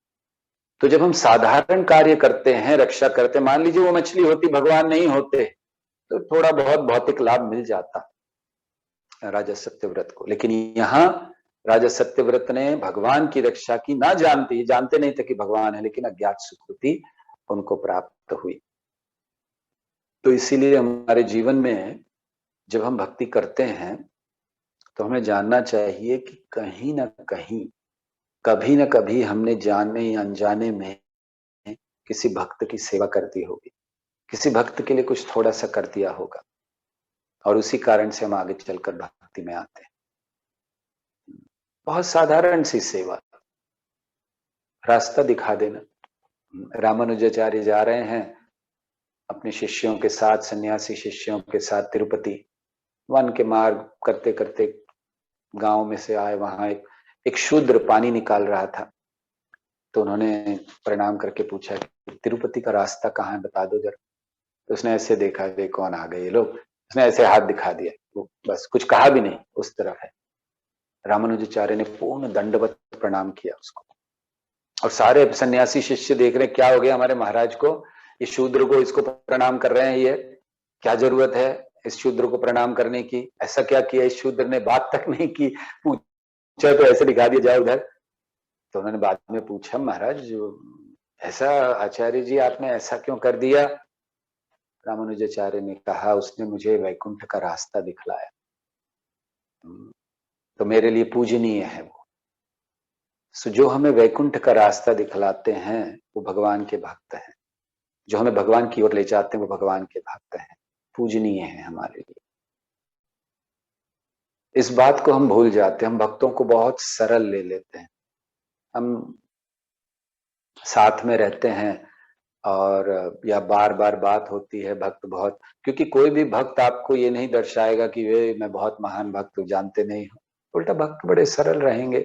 तो जब हम साधारण कार्य करते हैं, रक्षा करते हैं, मान लीजिए वो मछली होती, भगवान नहीं होते, तो थोड़ा बहुत भौतिक लाभ मिल जाता राजा सत्यव्रत को। लेकिन यहाँ राजा सत्यव्रत ने भगवान की रक्षा की, ना जानते नहीं थे कि भगवान है, लेकिन अज्ञात सुकृति उनको प्राप्त हुई। तो इसीलिए हमारे जीवन में जब हम भक्ति करते हैं तो हमें जानना चाहिए कि कहीं ना कहीं, कभी ना कभी हमने जाने या अनजाने में किसी भक्त की सेवा कर दी होगी, किसी भक्त के लिए कुछ थोड़ा सा कर दिया होगा, और उसी कारण से हम आगे चलकर भक्ति में आते हैं। बहुत साधारण सी सेवा, रास्ता दिखा देना। रामानुजाचार्य जा रहे हैं अपने शिष्यों के साथ, सन्यासी शिष्यों के साथ तिरुपति, वन के मार्ग करते करते गांव में से आए, वहां एक शूद्र पानी निकाल रहा था। तो उन्होंने प्रणाम करके पूछा कि तिरुपति का रास्ता कहाँ है, बता दो जरा। तो उसने ऐसे देखा कि कौन आ गए ये लोग, उसने ऐसे हाथ दिखा दिया, वो बस कुछ कहा भी नहीं, उस तरफ है। रामानुजाचार्य ने पूर्ण दंडवत प्रणाम किया उसको, और सारे सन्यासी शिष्य देख रहे क्या हो गया हमारे महाराज को, इस शूद्र को, इसको प्रणाम कर रहे हैं, ये क्या जरूरत है इस शूद्र को प्रणाम करने की, ऐसा क्या किया इस शूद्र ने, बात तक नहीं की, पूछा तो ऐसे दिखा दिया जाओ उधर। तो उन्होंने बाद में पूछा महाराज ऐसा, आचार्य जी आपने ऐसा क्यों कर दिया। रामानुजाचार्य ने कहा उसने मुझे वैकुंठ का रास्ता दिखलाया, तो मेरे लिए पूजनीय है वो। सो जो हमें वैकुंठ का रास्ता दिखलाते हैं वो भगवान के भक्त हैं, जो हमें भगवान की ओर ले जाते हैं वो भगवान के भक्त हैं, पूजनीय है हमारे लिए। इस बात को हम भूल जाते हैं, हम भक्तों को बहुत सरल ले लेते हैं। हम साथ में रहते हैं और या बार बार बात होती है, भक्त बहुत, क्योंकि कोई भी भक्त आपको ये नहीं दर्शाएगा कि वे मैं बहुत महान भक्त हूँ, जानते नहीं हो। उल्टा भक्त बड़े सरल रहेंगे।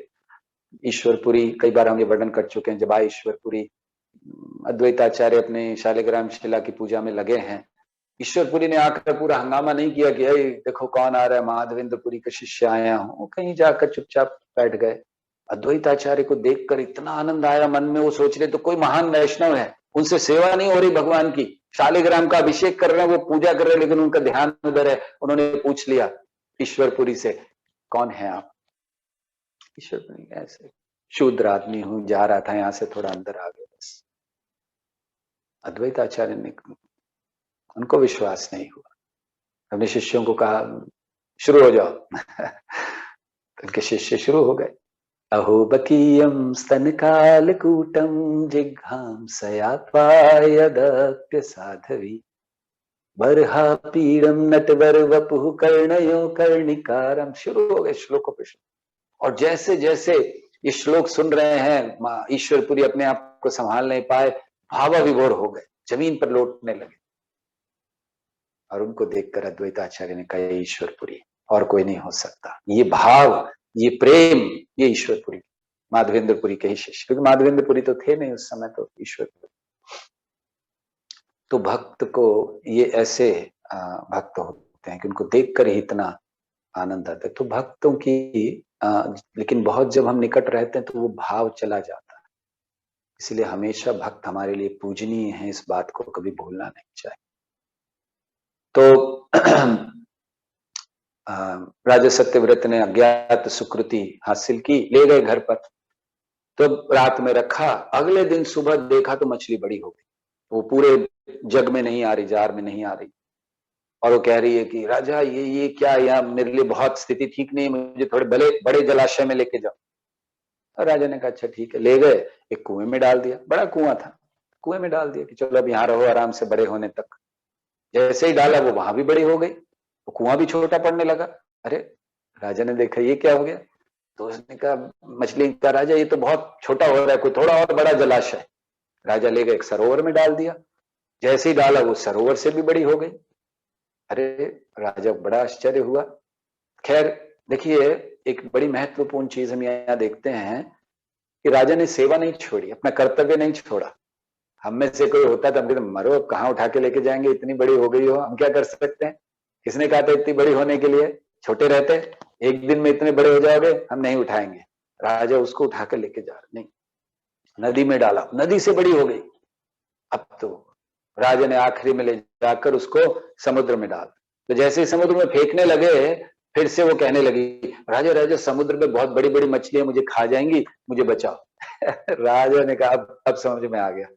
ईश्वरपुरी, कई बार हम ये वर्णन कर चुके हैं, जब आए ईश्वरपुरी, अद्वैताचार्य अपने शालिग्राम शिला की पूजा में लगे हैं, ईश्वरपुरी ने आकर पूरा हंगामा नहीं किया कि देखो कौन आ रहा है, माधवेंद्रपुरी के शिष्य आया हूं, वो कहीं जाकर चुपचाप बैठ गए। अद्वैताचार्य को देखकर इतना आनंद आया मन में, वो सोच रहे तो कोई महान वैष्णव है, उनसे सेवा नहीं हो रही भगवान की, शालिग्राम का अभिषेक कर रहे हैं, वो पूजा कर रहे हैं, लेकिन उनका ध्यान उधर है। उन्होंने पूछ लिया ईश्वरपुरी से कौन है आप। ईश्वरपुरी ऐसे शूद्र आदमी हूं, जा रहा था यहाँ से थोड़ा अंदर आ गया बस। अद्वैताचार्य ने, उनको विश्वास नहीं हुआ, अपने शिष्यों को कहा शुरू हो जाओ। उनके शिष्य शुरू हो गए। अहो बकीयम स्तन कालकूटम जिघ्घां सयात्वायदप्य साधवी बरहा पीड़म नटवर वपुः कर्णयो कर्णिकारम। शुरू हो गए श्लोकों पे। और जैसे जैसे ये श्लोक सुन रहे हैं, ईश्वरपुरी अपने आप को संभाल नहीं पाए, भावाविभोर हो गए, जमीन पर लौटने लगे। और उनको देखकर अद्वैताचार्य ने कहा ईश्वरपुरी, और कोई नहीं हो सकता। ये भाव, ये प्रेम, ये ईश्वरपुरी, माधवेंद्रपुरी के ही शिष्य, क्योंकि माधवेंद्रपुरी तो थे नहीं उस समय, तो ईश्वरपुरी। तो भक्त को ये ऐसे भक्त होते हैं कि उनको देखकर ही इतना आनंद आता है। तो भक्तों की लेकिन बहुत जब हम निकट रहते हैं तो वो भाव चला जाता है। इसलिए हमेशा भक्त हमारे लिए पूजनीय है, इस बात को कभी भूलना नहीं चाहिए। तो राजा सत्यव्रत ने अज्ञात सुकृति हासिल की, ले गए घर पर। तो रात में रखा, अगले दिन सुबह देखा तो मछली बड़ी हो गई, वो पूरे जग में नहीं आ रही, जार में नहीं आ रही, और वो कह रही है कि राजा ये क्या, यहाँ मेरे लिए बहुत स्थिति ठीक नहीं है, मुझे थोड़े बड़े बड़े जलाशय में लेके जाओ। और राजा ने कहा अच्छा ठीक है, ले गए, एक कुएं में डाल दिया, बड़ा कुआं था, कुएं में डाल दिया कि चलो अब यहाँ रहो आराम से बड़े होने तक। जैसे ही डाला वो वहां भी बड़ी हो गई, तो कुआं भी छोटा पड़ने लगा। अरे राजा ने देखा ये क्या हो गया, तो उसने कहा, मछली का राजा ये तो बहुत छोटा हो रहा है, कोई थोड़ा और बड़ा जलाशय। राजा ले गए एक सरोवर में डाल दिया, जैसे ही डाला वो सरोवर से भी बड़ी हो गई। अरे राजा बड़ा आश्चर्य हुआ। खैर देखिए, एक बड़ी महत्वपूर्ण चीज हम यहाँ देखते हैं कि राजा ने सेवा नहीं छोड़ी, अपना कर्तव्य नहीं छोड़ा। हम में से कोई होता तो हम कहते मरो, अब कहाँ उठा के लेके जाएंगे, इतनी बड़ी हो गई हो, हम क्या कर सकते हैं। किसने कहा था इतनी बड़ी होने के लिए, छोटे रहते एक दिन में इतने बड़े हो जाओगे, हम नहीं उठाएंगे। राजा उसको उठा के लेके जा रहे, नहीं, नदी में डाला, नदी से बड़ी हो गई। अब तो राजा ने आखिरी में ले जाकर उसको समुद्र में डाल, तो जैसे ही समुद्र में फेंकने लगे, फिर से वो कहने लगी, राजा राजा समुद्र में बहुत बड़ी बड़ी मछलियां मुझे खा जाएंगी, मुझे बचाओ। राजा ने कहा अब समझ में आ गया,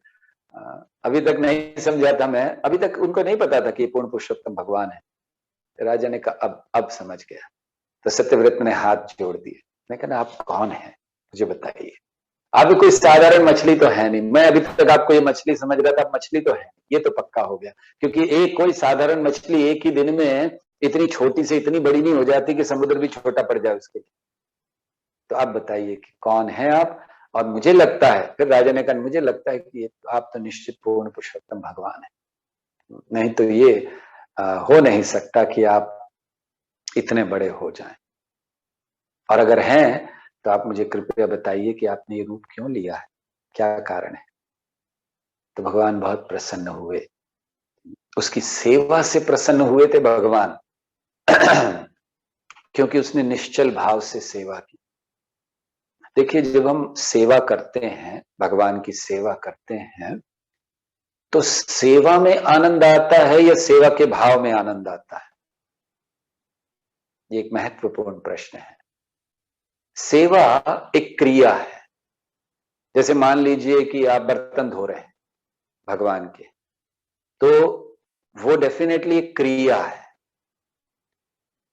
अभी तक नहीं समझा था मैं, अभी तक उनको नहीं पता था कि पूर्ण पुरुषोत्तम भगवान है। राजा ने कहा अब समझ गया। तो सत्यव्रत ने हाथ जोड़ दिए, मैं कहना आप कौन है, मुझे बताइए। आप कोई साधारण मछली तो है नहीं, मैं अभी तक आपको ये मछली समझ रहा था, मछली तो है, ये तो पक्का हो गया, क्योंकि एक कोई साधारण मछली एक ही दिन में इतनी छोटी से इतनी बड़ी नहीं हो जाती कि समुद्र भी छोटा पड़ जाए उसके लिए। तो आप बताइए कि कौन है आप। और मुझे लगता है, फिर राजा ने कहा मुझे लगता है कि आप तो निश्चित पूर्ण पुरुषोत्तम भगवान है, नहीं तो ये हो नहीं सकता कि आप इतने बड़े हो जाएं, और अगर हैं तो आप मुझे कृपया बताइए कि आपने ये रूप क्यों लिया है, क्या कारण है। तो भगवान बहुत प्रसन्न हुए, उसकी सेवा से प्रसन्न हुए थे भगवान। क्योंकि उसने निश्चल भाव से सेवा की। देखिए जब हम सेवा करते हैं, भगवान की सेवा करते हैं, तो सेवा में आनंद आता है या सेवा के भाव में आनंद आता है, ये एक महत्वपूर्ण प्रश्न है। सेवा एक क्रिया है, जैसे मान लीजिए कि आप बर्तन धो रहे हैं भगवान के, तो वो डेफिनेटली एक क्रिया है,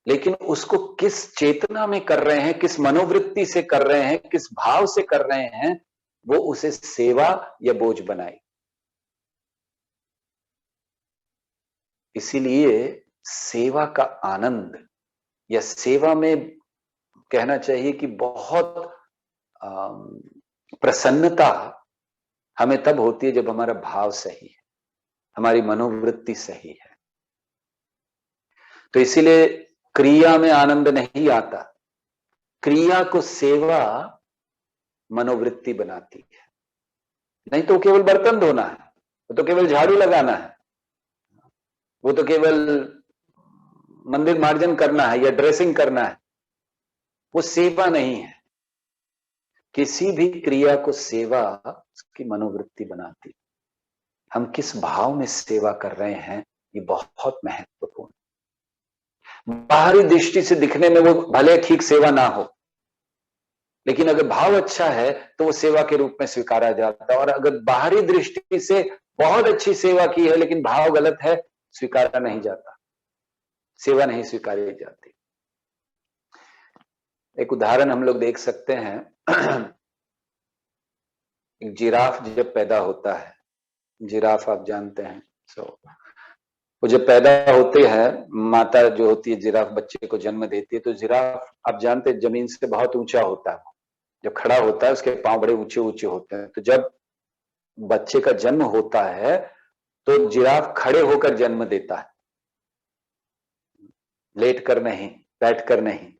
लेकिन उसको किस चेतना में कर रहे हैं, किस मनोवृत्ति से कर रहे हैं, किस भाव से कर रहे हैं, वो उसे सेवा या बोझ बनाए। इसीलिए सेवा का आनंद या सेवा में कहना चाहिए कि बहुत प्रसन्नता हमें तब होती है जब हमारा भाव सही है, हमारी मनोवृत्ति सही है। तो इसीलिए क्रिया में आनंद नहीं आता, क्रिया को सेवा मनोवृत्ति बनाती है। नहीं तो केवल बर्तन धोना है, वो तो केवल झाड़ू लगाना है, वो तो केवल मंदिर मार्जन करना है या ड्रेसिंग करना है, वो सेवा नहीं है। किसी भी क्रिया को सेवा उसकी मनोवृत्ति बनाती है। हम किस भाव में सेवा कर रहे हैं, ये बहुत महत्वपूर्ण। बाहरी दृष्टि से दिखने में वो भले ठीक सेवा ना हो, लेकिन अगर भाव अच्छा है तो वो सेवा के रूप में स्वीकारा जाता है। और अगर बाहरी दृष्टि से बहुत अच्छी सेवा की है लेकिन भाव गलत है, स्वीकारा नहीं जाता, सेवा नहीं स्वीकारी जाती। एक उदाहरण हम लोग देख सकते हैं। एक जिराफ जब पैदा होता है, जिराफ आप जानते हैं, वो जब पैदा होते हैं, माता जो होती है जिराफ बच्चे को जन्म देती है, तो जिराफ आप जानते हैं जमीन से बहुत ऊंचा होता है, जब खड़ा होता है उसके पांव बड़े ऊंचे ऊंचे होते हैं। तो जब बच्चे का जन्म होता है तो जिराफ खड़े होकर जन्म देता है, लेट कर नहीं, बैठ कर नहीं।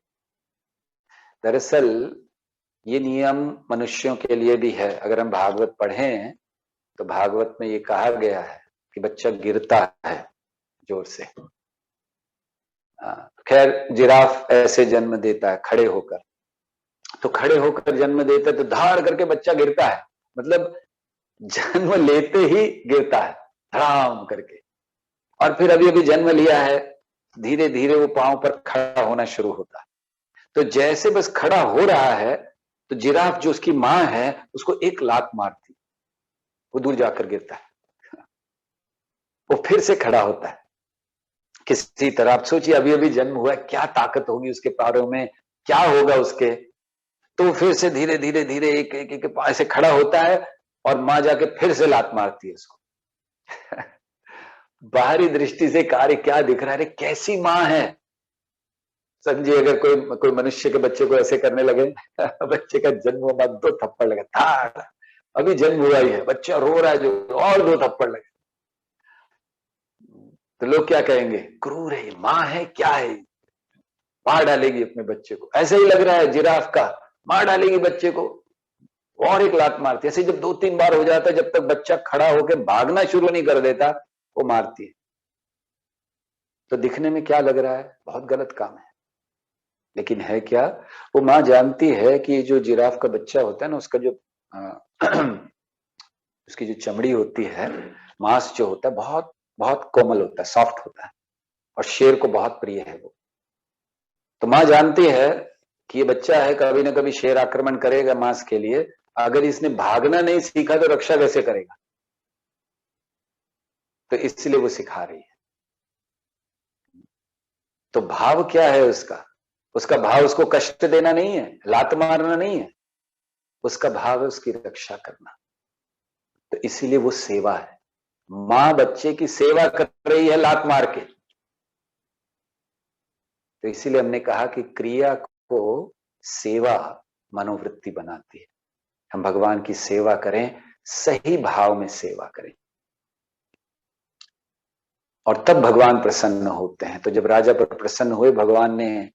दरअसल ये नियम मनुष्यों के लिए भी है। अगर हम भागवत पढ़ें तो भागवत में ये कहा गया है कि बच्चा गिरता है जोर से। खैर जिराफ ऐसे जन्म देता है खड़े होकर, तो खड़े होकर जन्म देता है तो धाड़ करके बच्चा गिरता है, मतलब जन्म लेते ही गिरता है धड़ाम करके। और फिर अभी अभी जन्म लिया है, धीरे धीरे वो पांव पर खड़ा होना शुरू होता है। तो जैसे बस खड़ा हो रहा है तो जिराफ जो उसकी माँ है उसको एक लात मारती, वो दूर जाकर गिरता है, वो फिर से खड़ा होता है किसी तरह। आप सोचिए अभी अभी जन्म हुआ है, क्या ताकत होगी उसके पैरों में, क्या होगा उसके। तो वो फिर से धीरे धीरे धीरे एक एक एक ऐसे खड़ा होता है और माँ जाके फिर से लात मारती है उसको। बाहरी दृष्टि से कार्य क्या दिख रहा है, कैसी माँ है। समझिए अगर कोई मनुष्य के बच्चे को ऐसे करने लगे, बच्चे का जन्म हुआ 2 थप्पड़ लगे, था अभी जन्म हुआ ही है, बच्चा रो रहा है जो, और 2 थप्पड़ लगे, तो लोग क्या कहेंगे, क्रूर है, माँ है, क्या है, मार डालेगी अपने बच्चे को। ऐसे ही लग रहा है जिराफ का, मार डालेगी बच्चे को, और एक लात मारती है। ऐसे जब 2-3 बार हो जाता है, जब तक बच्चा खड़ा होकर भागना शुरू नहीं कर देता, वो मारती है। तो दिखने में क्या लग रहा है, बहुत गलत काम है, लेकिन है क्या, वो माँ जानती है कि जो जिराफ का बच्चा होता है ना, उसका जो उसकी जो चमड़ी होती है, मांस जो होता है बहुत बहुत कोमल होता है, सॉफ्ट होता है, और शेर को बहुत प्रिय है वो। तो माँ जानती है कि ये बच्चा है, कभी ना कभी शेर आक्रमण करेगा मांस के लिए, अगर इसने भागना नहीं सीखा तो रक्षा कैसे करेगा, तो इसलिए वो सिखा रही है। तो भाव क्या है उसका, उसका भाव उसको कष्ट देना नहीं है, लात मारना नहीं है, उसका भाव है उसकी रक्षा करना। तो इसीलिए वो सेवा है, मां बच्चे की सेवा कर रही है लात मार के। तो इसीलिए हमने कहा कि क्रिया को सेवा मनोवृत्ति बनाती है। हम भगवान की सेवा करें, सही भाव में सेवा करें, और तब भगवान प्रसन्न होते हैं। तो जब राजा पर प्रसन्न हुए, भगवान ने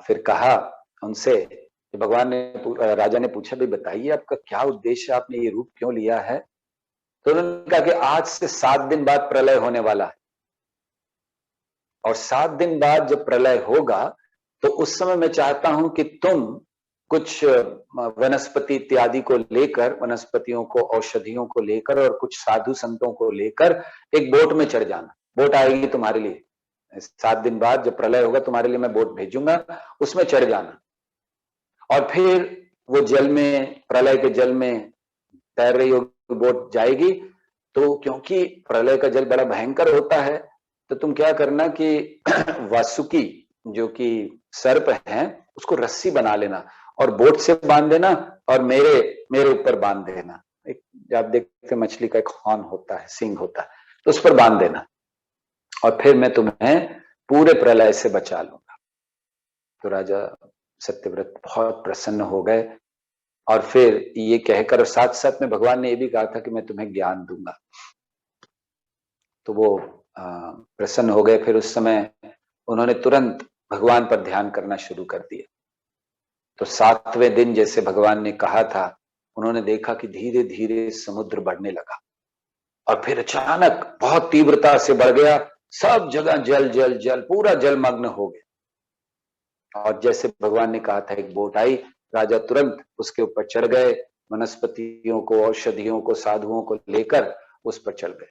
फिर कहा उनसे, भगवान ने, राजा ने पूछा, भाई बताइए आपका क्या उद्देश्य, आपने ये रूप क्यों लिया है। तो उन्होंने कहा कि आज से 7 दिन बाद प्रलय होने वाला है, और 7 दिन बाद जब प्रलय होगा तो उस समय मैं चाहता हूं कि तुम कुछ वनस्पति इत्यादि को लेकर, वनस्पतियों को, औषधियों को लेकर, और कुछ साधु संतों को लेकर एक बोट में चढ़ जाना। बोट आएगी तुम्हारे लिए 7 दिन बाद, जब प्रलय होगा तुम्हारे लिए मैं बोट भेजूंगा, उसमें चढ़ जाना। और फिर वो जल में, प्रलय के जल में तैर रही होगी बोट, जाएगी। तो क्योंकि प्रलय का जल बड़ा भयंकर होता है, तो तुम क्या करना कि वासुकी जो कि सर्प है, उसको रस्सी बना लेना और बोट से बांध देना, और मेरे ऊपर बांध देना। एक आप देखते मछली का एक हॉर्न होता है, सींग होता है, तो उस पर बांध देना, और फिर मैं तुम्हें पूरे प्रलय से बचा लूंगा। तो राजा सत्यव्रत बहुत प्रसन्न हो गए, और फिर ये कहकर, साथ साथ में भगवान ने ये भी कहा था कि मैं तुम्हें ज्ञान दूंगा। तो वो प्रसन्न हो गए। फिर उस समय उन्होंने तुरंत भगवान पर ध्यान करना शुरू कर दिया। तो 7वें दिन जैसे भगवान ने कहा था, उन्होंने देखा कि धीरे धीरे समुद्र बढ़ने लगा, और फिर अचानक बहुत तीव्रता से बढ़ गया, सब जगह जल जल जल, पूरा जलमग्न हो गया। और जैसे भगवान ने कहा था, एक बोट आई, राजा तुरंत उसके ऊपर चढ़ गए, वनस्पतियों को, औषधियों को, साधुओं को लेकर उस पर चढ़ गए।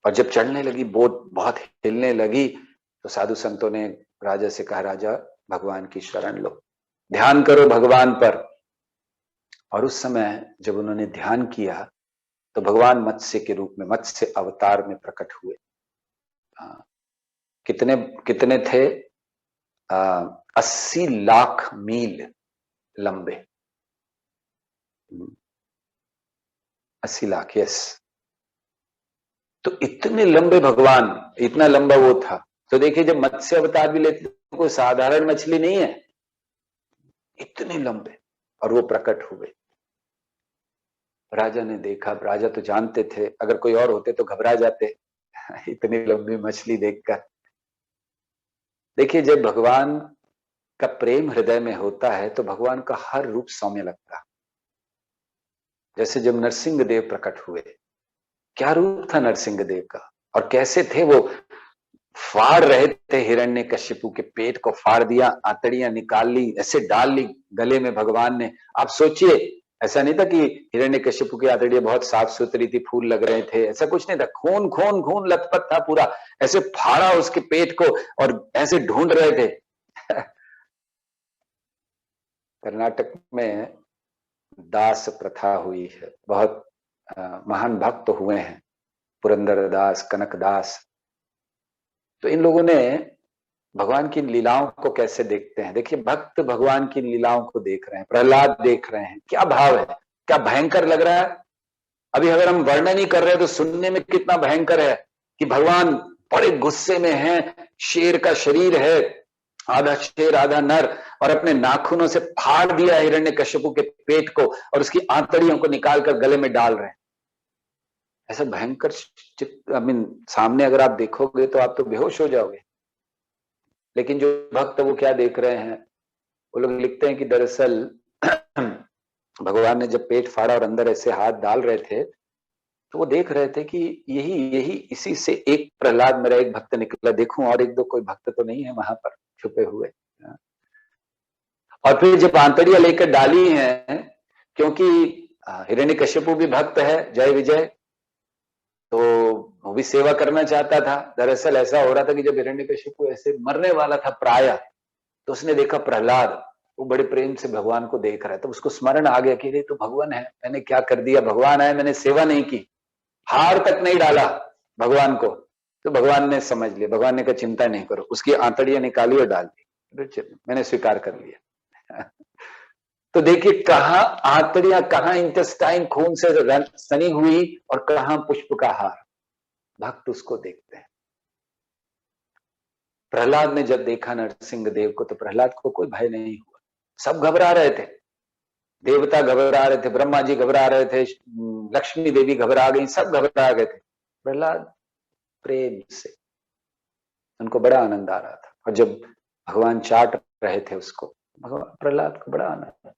और जब चढ़ने लगी बोट, बहुत हिलने लगी, तो साधु संतों ने राजा से कहा, राजा भगवान की शरण लो, ध्यान करो भगवान पर। और उस समय जब उन्होंने ध्यान किया, तो भगवान मत्स्य के रूप में, मत्स्य अवतार में प्रकट हुए। कितने कितने थे, 80 लाख मील लंबे, 80 लाख, यस। तो इतने लंबे भगवान, इतना लंबा वो था। तो देखिए जब मत्स्य अवतार भी लेते तो कोई साधारण मछली नहीं है, इतने लंबे, और वो प्रकट हुए। राजा ने देखा, राजा तो जानते थे, अगर कोई और होते तो घबरा जाते इतनी लंबी मछली देखकर। देखिए जब भगवान का प्रेम हृदय में होता है तो भगवान का हर रूप सौम्य लगता है। जैसे जब नरसिंह देव प्रकट हुए, क्या रूप था नरसिंह देव का, और कैसे थे वो, फाड़ रहे थे हिरण्यकशिपु के पेट को, फाड़ दिया, आंतड़ियां निकाल ली, ऐसे डाल ली गले में भगवान ने। आप सोचिए, ऐसा नहीं था कि हिरण्यकशिपु की आंतड़ियां बहुत साफ सुथरी थी, फूल लग रहे थे, ऐसा कुछ नहीं था। खून खून खून लथपथ था पूरा, ऐसे फाड़ा उसके पेट को और ऐसे ढूंढ रहे थे। कर्नाटक में दास प्रथा हुई है, बहुत महान भक्त हुए हैं, पुरंदरदास, कनकदास। तो इन लोगों ने भगवान की लीलाओं को कैसे देखते हैं? देखिए, भक्त भगवान की लीलाओं को देख रहे हैं, प्रहलाद देख रहे हैं, क्या भाव है, क्या भयंकर लग रहा है। अभी अगर हम वर्णन ही कर रहे हैं तो सुनने में कितना भयंकर है कि भगवान बड़े गुस्से में हैं, शेर का शरीर है, आधा शेर आधा नर, और अपने नाखूनों से फाड़ दिया हिरण्यकश्यपु के पेट को और उसकी आंतड़ियों को निकालकर गले में डाल रहे हैं। ऐसा भयंकर सामने अगर आप देखोगे तो आप तो बेहोश हो जाओगे। लेकिन जो भक्त वो क्या देख रहे हैं, वो लोग लिखते हैं कि दरअसल भगवान ने जब पेट फाड़ा और अंदर ऐसे हाथ डाल रहे थे तो वो देख रहे थे कि यही इसी से एक प्रहलाद मेरा एक भक्त निकला, देखूं और एक दो कोई भक्त तो नहीं है वहां पर छुपे हुए। और फिर जब आंतड़ियां लेकर डाली हैं, क्योंकि हिरण्यकश्यपु भी भक्त है, जय विजय, तो वो भी सेवा करना चाहता था। दरअसल ऐसा हो रहा था कि जब हिरण्यकश्यपु ऐसे मरने वाला था प्राय, तो उसने देखा प्रहलाद वो बड़े प्रेम से भगवान को देख रहा है, तो उसको स्मरण आ गया कि ये तो भगवान है, मैंने क्या कर दिया, भगवान है, मैंने सेवा नहीं की, हार तक नहीं डाला भगवान को। तो भगवान ने समझ लिया, भगवान ने कहा चिंता नहीं करो, उसकी आंतड़ियां निकाली और डाल दी, मैंने स्वीकार कर लिया। तो देखिए कहां आंतड़ियां, कहां इंटेस्टाइन खून से सनी हुई और कहां पुष्प का हार। भक्त उसको देखते हैं। प्रहलाद ने जब देखा नरसिंह देव को तो प्रहलाद को कोई भय नहीं हुआ। सब घबरा रहे थे, देवता घबरा रहे थे, ब्रह्मा जी घबरा रहे थे, लक्ष्मी देवी घबरा गई, सब घबरा गए थे। प्रहलाद प्रेम से, उनको बड़ा आनंद आ रहा था। और जब भगवान चाट रहे थे उसको, भगवान प्रहलाद को बड़ा आनंद।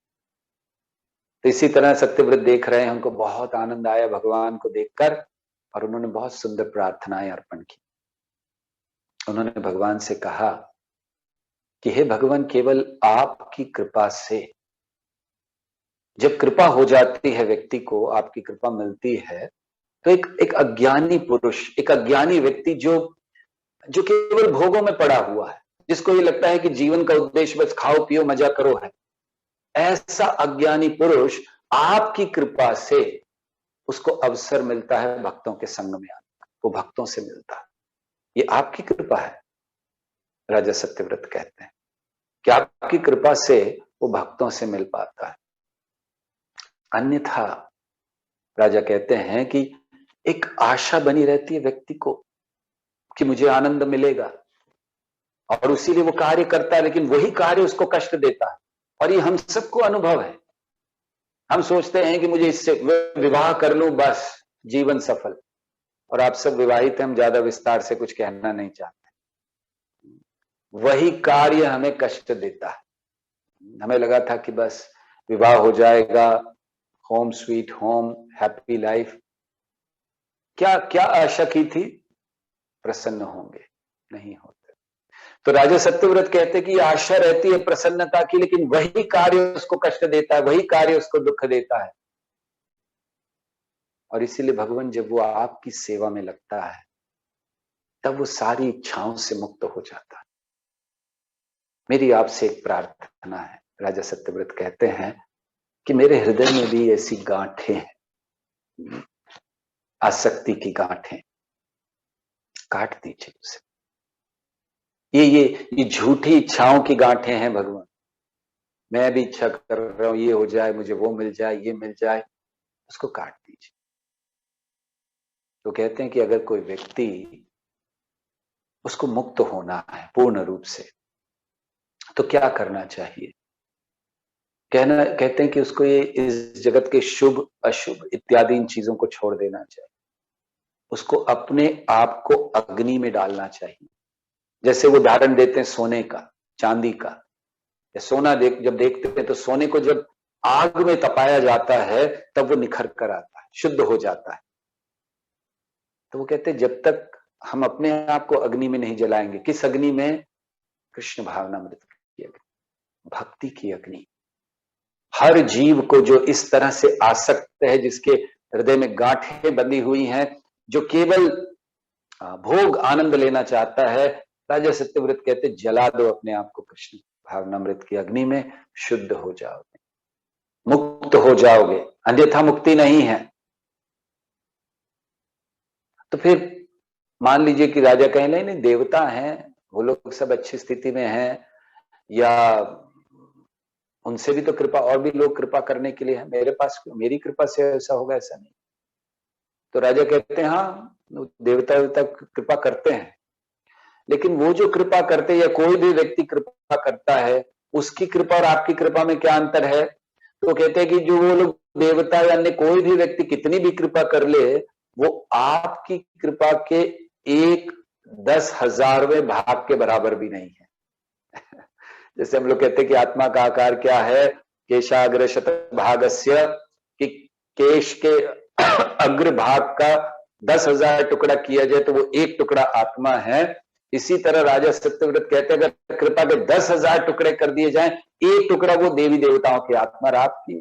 तो इसी तरह सत्यव्रत देख रहे हैं, उनको बहुत आनंद आया भगवान को देखकर, और उन्होंने बहुत सुंदर प्रार्थनाएं अर्पण की। उन्होंने भगवान से कहा कि हे भगवान, केवल आपकी कृपा से, जब कृपा हो जाती है व्यक्ति को, आपकी कृपा मिलती है, तो एक अज्ञानी पुरुष, एक अज्ञानी व्यक्ति जो केवल भोगों में पड़ा हुआ है, जिसको ये लगता है कि जीवन का उद्देश्य बस खाओ पियो मजा करो है, ऐसा अज्ञानी पुरुष आपकी कृपा से उसको अवसर मिलता है भक्तों के संग में आने का, वो भक्तों से मिलता है। ये आपकी कृपा है, राजा सत्यव्रत कहते हैं कि आपकी कृपा से वो भक्तों से मिल पाता है। अन्यथा राजा कहते हैं कि एक आशा बनी रहती है व्यक्ति को कि मुझे आनंद मिलेगा, और उसीलिए वो कार्य करता है, लेकिन वही कार्य उसको कष्ट देता है। और ये हम सबको अनुभव है। हम सोचते हैं कि मुझे इससे विवाह कर लूं बस जीवन सफल, और आप सब विवाहित हैं, हम ज्यादा विस्तार से कुछ कहना नहीं चाहते। वही कार्य हमें कष्ट देता है। हमें लगा था कि बस विवाह हो जाएगा, home sweet home, happy life. क्या क्या आशा की थी? प्रसन्न होंगे, नहीं होते। तो राजा सत्यव्रत कहते कि आशा रहती है प्रसन्नता की, लेकिन वही कार्य उसको कष्ट देता है, वही कार्य उसको दुख देता है। और इसीलिए भगवान जब वो आपकी सेवा में लगता है, तब वो सारी इच्छाओं से मुक्त हो जाता है। मेरी आपसे एक प्रार्थना है, राजा सत्यव्रत कहते हैं कि मेरे हृदय में भी ऐसी गांठें हैं, आसक्ति की गांठें, काट दीजिए उसे। ये झूठी इच्छाओं की गांठें हैं भगवान। मैं भी इच्छा कर रहा हूं, ये हो जाए, मुझे वो मिल जाए, ये मिल जाए, उसको काट दीजिए। तो कहते हैं कि अगर कोई व्यक्ति, उसको मुक्त होना है पूर्ण रूप से, तो क्या करना चाहिए? कहते हैं कि उसको ये इस जगत के शुभ अशुभ इत्यादि इन चीजों को छोड़ देना चाहिए। उसको अपने आप को अग्नि में डालना चाहिए। जैसे वो उदाहरण देते हैं सोने का, चांदी का। या सोना जब देखते हैं तो सोने को जब आग में तपाया जाता है तब वो निखर कर आता है, शुद्ध हो जाता है। तो वो कहते हैं जब तक हम अपने आप को अग्नि में नहीं जलाएंगे, किस अग्नि में? कृष्ण भावनामृत की अग्नि, भक्ति की अग्नि। हर जीव को जो इस तरह से आसक्त है, जिसके हृदय में गांठें बंधी हुई हैं, जो केवल भोग आनंद लेना चाहता है, राजा सत्यव्रत कहते जला दो अपने आप को कृष्ण भावनामृत की अग्नि में, शुद्ध हो जाओ, मुक्त मुक्त हो जाओगे, अन्यथा मुक्ति नहीं है। तो फिर मान लीजिए कि राजा कहें नहीं नहीं देवता हैं, वो लोग सब अच्छी स्थिति में हैं, या उनसे भी तो कृपा, और भी लोग कृपा करने के लिए है, मेरे पास मेरी कृपा से ऐसा होगा, ऐसा नहीं। तो राजा कहते हैं हाँ देवता देवता कृपा करते हैं, लेकिन वो जो कृपा करते हैं या कोई भी व्यक्ति कृपा करता है, उसकी कृपा और आपकी कृपा में क्या अंतर है? तो कहते हैं कि जो वो लोग देवता या अन्य कोई भी व्यक्ति कितनी भी कृपा कर ले, वो आपकी कृपा के 1/10,000वें भाग के बराबर भी नहीं है। जैसे हम लोग कहते हैं कि आत्मा का आकार क्या है, केशाग्र शतभागस्य, कि केश के अग्र भाग का 10,000 टुकड़ा किया जाए तो वो एक टुकड़ा आत्मा है। इसी तरह राजा सत्यव्रत कहते हैं अगर कृपा के 10,000 टुकड़े कर दिए जाएं, एक टुकड़ा वो देवी देवताओं की आत्मा, आपकी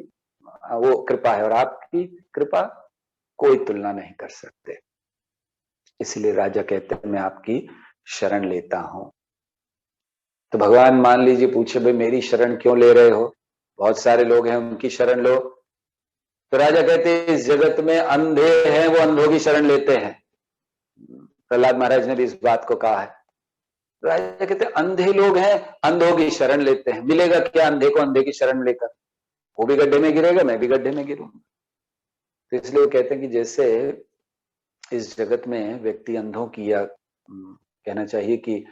वो कृपा है, और आपकी कृपा कोई तुलना नहीं कर सकते। इसलिए राजा कहते हैं मैं आपकी शरण लेता हूं। तो भगवान मान लीजिए पूछे भाई मेरी शरण क्यों ले रहे हो, बहुत सारे लोग हैं उनकी शरण लो। तो राजा कहते हैं इस जगत में अंधे हैं वो अंधों की शरण लेते हैं। प्रहलाद महाराज ने भी इस बात को कहा है। राजा कहते हैं अंधे लोग हैं अंधों की शरण लेते हैं, मिलेगा क्या अंधे को अंधे की शरण लेकर? वो भी गड्ढे में गिरेगा, मैं भी गड्ढे में गिरूंगा। तो इसलिए वो कहते हैं कि जैसे इस जगत में व्यक्ति अंधों की, या कहना चाहिए कि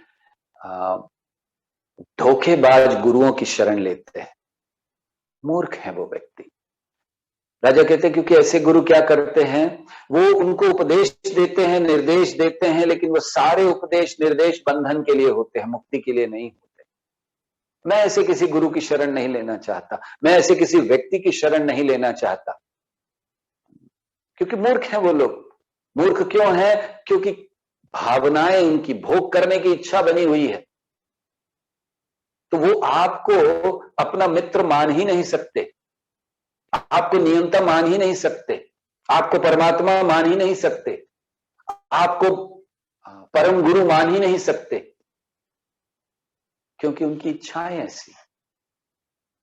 धोखेबाज गुरुओं की शरण लेते हैं, मूर्ख है वो व्यक्ति। राजा कहते हैं क्योंकि ऐसे गुरु क्या करते हैं, वो उनको उपदेश देते हैं, निर्देश देते हैं, लेकिन वो सारे उपदेश निर्देश बंधन के लिए होते हैं, मुक्ति के लिए नहीं होते। मैं ऐसे किसी गुरु की शरण नहीं लेना चाहता, मैं ऐसे किसी व्यक्ति की शरण नहीं लेना चाहता, क्योंकि मूर्ख हैं वो लोग। मूर्ख क्यों है? क्योंकि भावनाएं उनकी भोग करने की इच्छा बनी हुई है, तो वो आपको अपना मित्र मान ही नहीं सकते, आपको नियंता मान ही नहीं सकते, आपको परमात्मा मान ही नहीं सकते, आपको परम गुरु मान ही नहीं सकते, क्योंकि उनकी इच्छाएं ऐसी।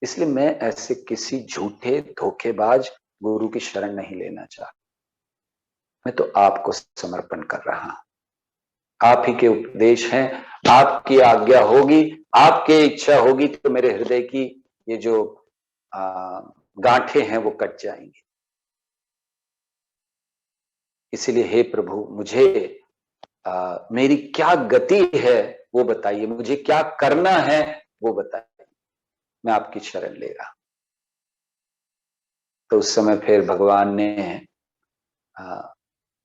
इसलिए मैं ऐसे किसी झूठे धोखेबाज गुरु की शरण नहीं लेना चाहता। मैं तो आपको समर्पण कर रहा हूं, आप ही के उपदेश हैं, आपकी आज्ञा होगी, आपकी इच्छा होगी तो मेरे हृदय की ये जो गांठें हैं वो कट जाएंगी। इसलिए हे प्रभु मुझे मेरी क्या गति है वो बताइए, मुझे क्या करना है वो बताइए, मैं आपकी शरण ले रहा। तो उस समय फिर भगवान ने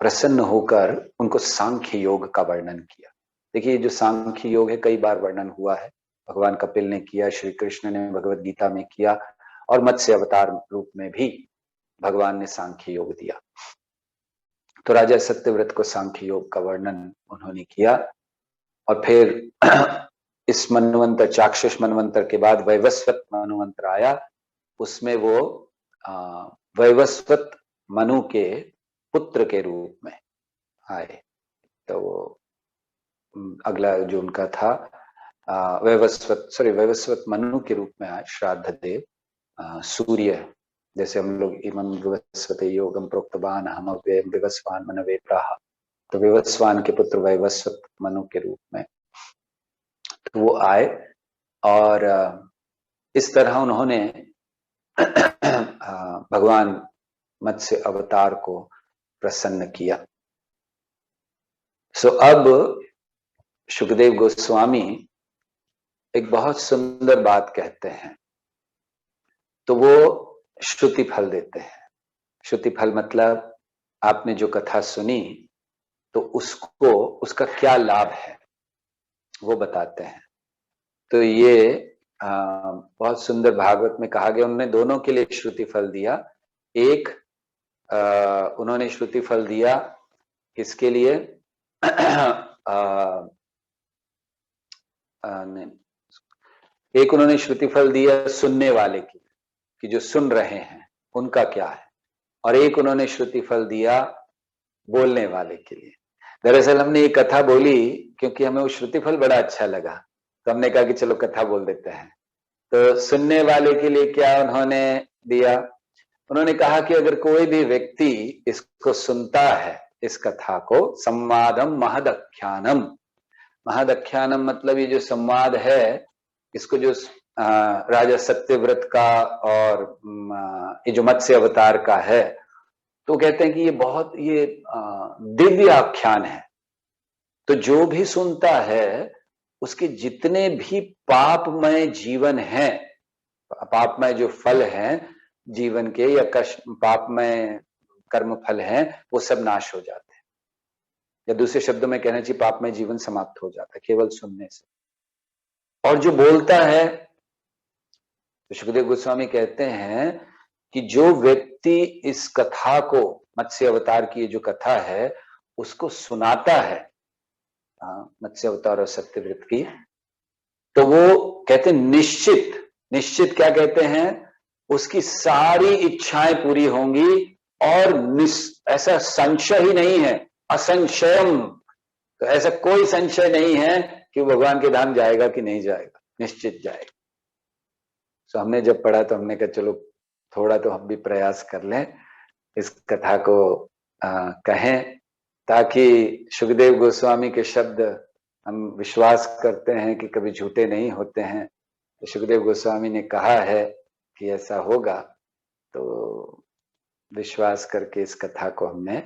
प्रसन्न होकर उनको सांख्य योग का वर्णन किया। देखिए जो सांख्य योग है कई बार वर्णन हुआ है, भगवान कपिल ने किया, श्री कृष्ण ने भगवद गीता में किया, और मत्स्य अवतार रूप में भी भगवान ने सांख्य योग दिया। तो राजा सत्यव्रत को सांख्य योग का वर्णन उन्होंने किया, और फिर इस मनवंतर, चाक्षुष मनवंतर के बाद वैवस्वत मनवंतर आया, उसमें वो वैवस्वत मनु के पुत्र के रूप में आए। तो वो अगला जो उनका था वैवस्वत मनु के रूप में आए, श्राद्ध देव, सूर्य, जैसे हम लोग इमं विवस्वते योगम प्रोक्तवान हम अव्ययम विवस्वान मनवे प्राह, तो विवस्वान के पुत्र वैवस्वत मनु के रूप में तो वो आए, और इस तरह उन्होंने भगवान मत्स्य अवतार को प्रसन्न किया। सो अब शुकदेव गोस्वामी एक बहुत सुंदर बात कहते हैं, तो वो श्रुति फल देते हैं। श्रुति फल मतलब आपने जो कथा सुनी तो उसको, उसका क्या लाभ है वो बताते हैं। तो ये बहुत सुंदर भागवत में कहा गया, उन्होंने दोनों के लिए श्रुति फल दिया। एक उन्होंने श्रुति फल दिया किसके लिए? एक उन्होंने श्रुति फल दिया सुनने वाले की, कि जो सुन रहे हैं उनका क्या है, और एक उन्होंने श्रुति फल दिया बोलने वाले के लिए। दरअसल हमने ये कथा बोली क्योंकि हमें वो श्रुति फल बड़ा अच्छा लगा, तो हमने कहा कि चलो कथा बोल देते हैं। तो सुनने वाले के लिए क्या उन्होंने दिया? उन्होंने कहा कि अगर कोई भी व्यक्ति इसको सुनता है, इस कथा को, संवादम महदख्यानम, महदख्यानम मतलब ये जो संवाद है, इसको जो राजा सत्यव्रत का और ये जो मत्स्य अवतार का है, तो कहते हैं कि ये बहुत ये दिव्य आख्यान है। तो जो भी सुनता है उसके जितने भी पापमय जीवन है, पापमय जो फल हैं जीवन के या कष्ट पापमय कर्म फल हैं, वो सब नाश हो जाते हैं, या दूसरे शब्दों में कहना चाहिए पापमय जीवन समाप्त हो जाता है केवल सुनने से। और जो बोलता है, तो सुखदेव गोस्वामी कहते हैं कि जो व्यक्ति इस कथा को, मत्स्य अवतार की जो कथा है, उसको सुनाता है, मत्स्य अवतार और सत्यव्रत की, तो वो कहते हैं निश्चित, निश्चित क्या कहते हैं, उसकी सारी इच्छाएं पूरी होंगी और ऐसा संशय ही नहीं है, असंशयम, तो ऐसा कोई संशय नहीं है कि भगवान के धाम जाएगा कि नहीं जाएगा, निश्चित जाएगा। तो हमने जब पढ़ा तो हमने कहा चलो थोड़ा तो हम भी प्रयास कर लें, इस कथा को कहें, ताकि सुखदेव गोस्वामी के शब्द हम विश्वास करते हैं कि कभी झूठे नहीं होते हैं। तो सुखदेव गोस्वामी ने कहा है कि ऐसा होगा, तो विश्वास करके इस कथा को हमने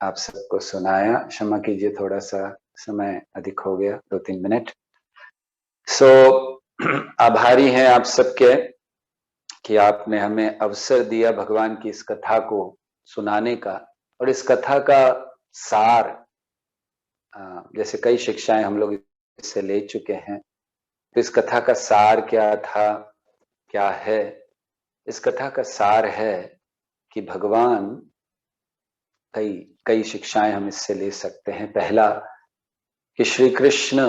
आप सबको सुनाया। क्षमा कीजिए, थोड़ा सा समय अधिक हो गया, 2-3 मिनट। आभारी हैं आप सबके कि आपने हमें अवसर दिया भगवान की इस कथा को सुनाने का। और इस कथा का सार, जैसे कई शिक्षाएं हम लोग इससे ले चुके हैं, तो इस कथा का सार क्या था, क्या है? इस कथा का सार है कि भगवान, कई शिक्षाएं हम इससे ले सकते हैं। पहला कि श्री कृष्ण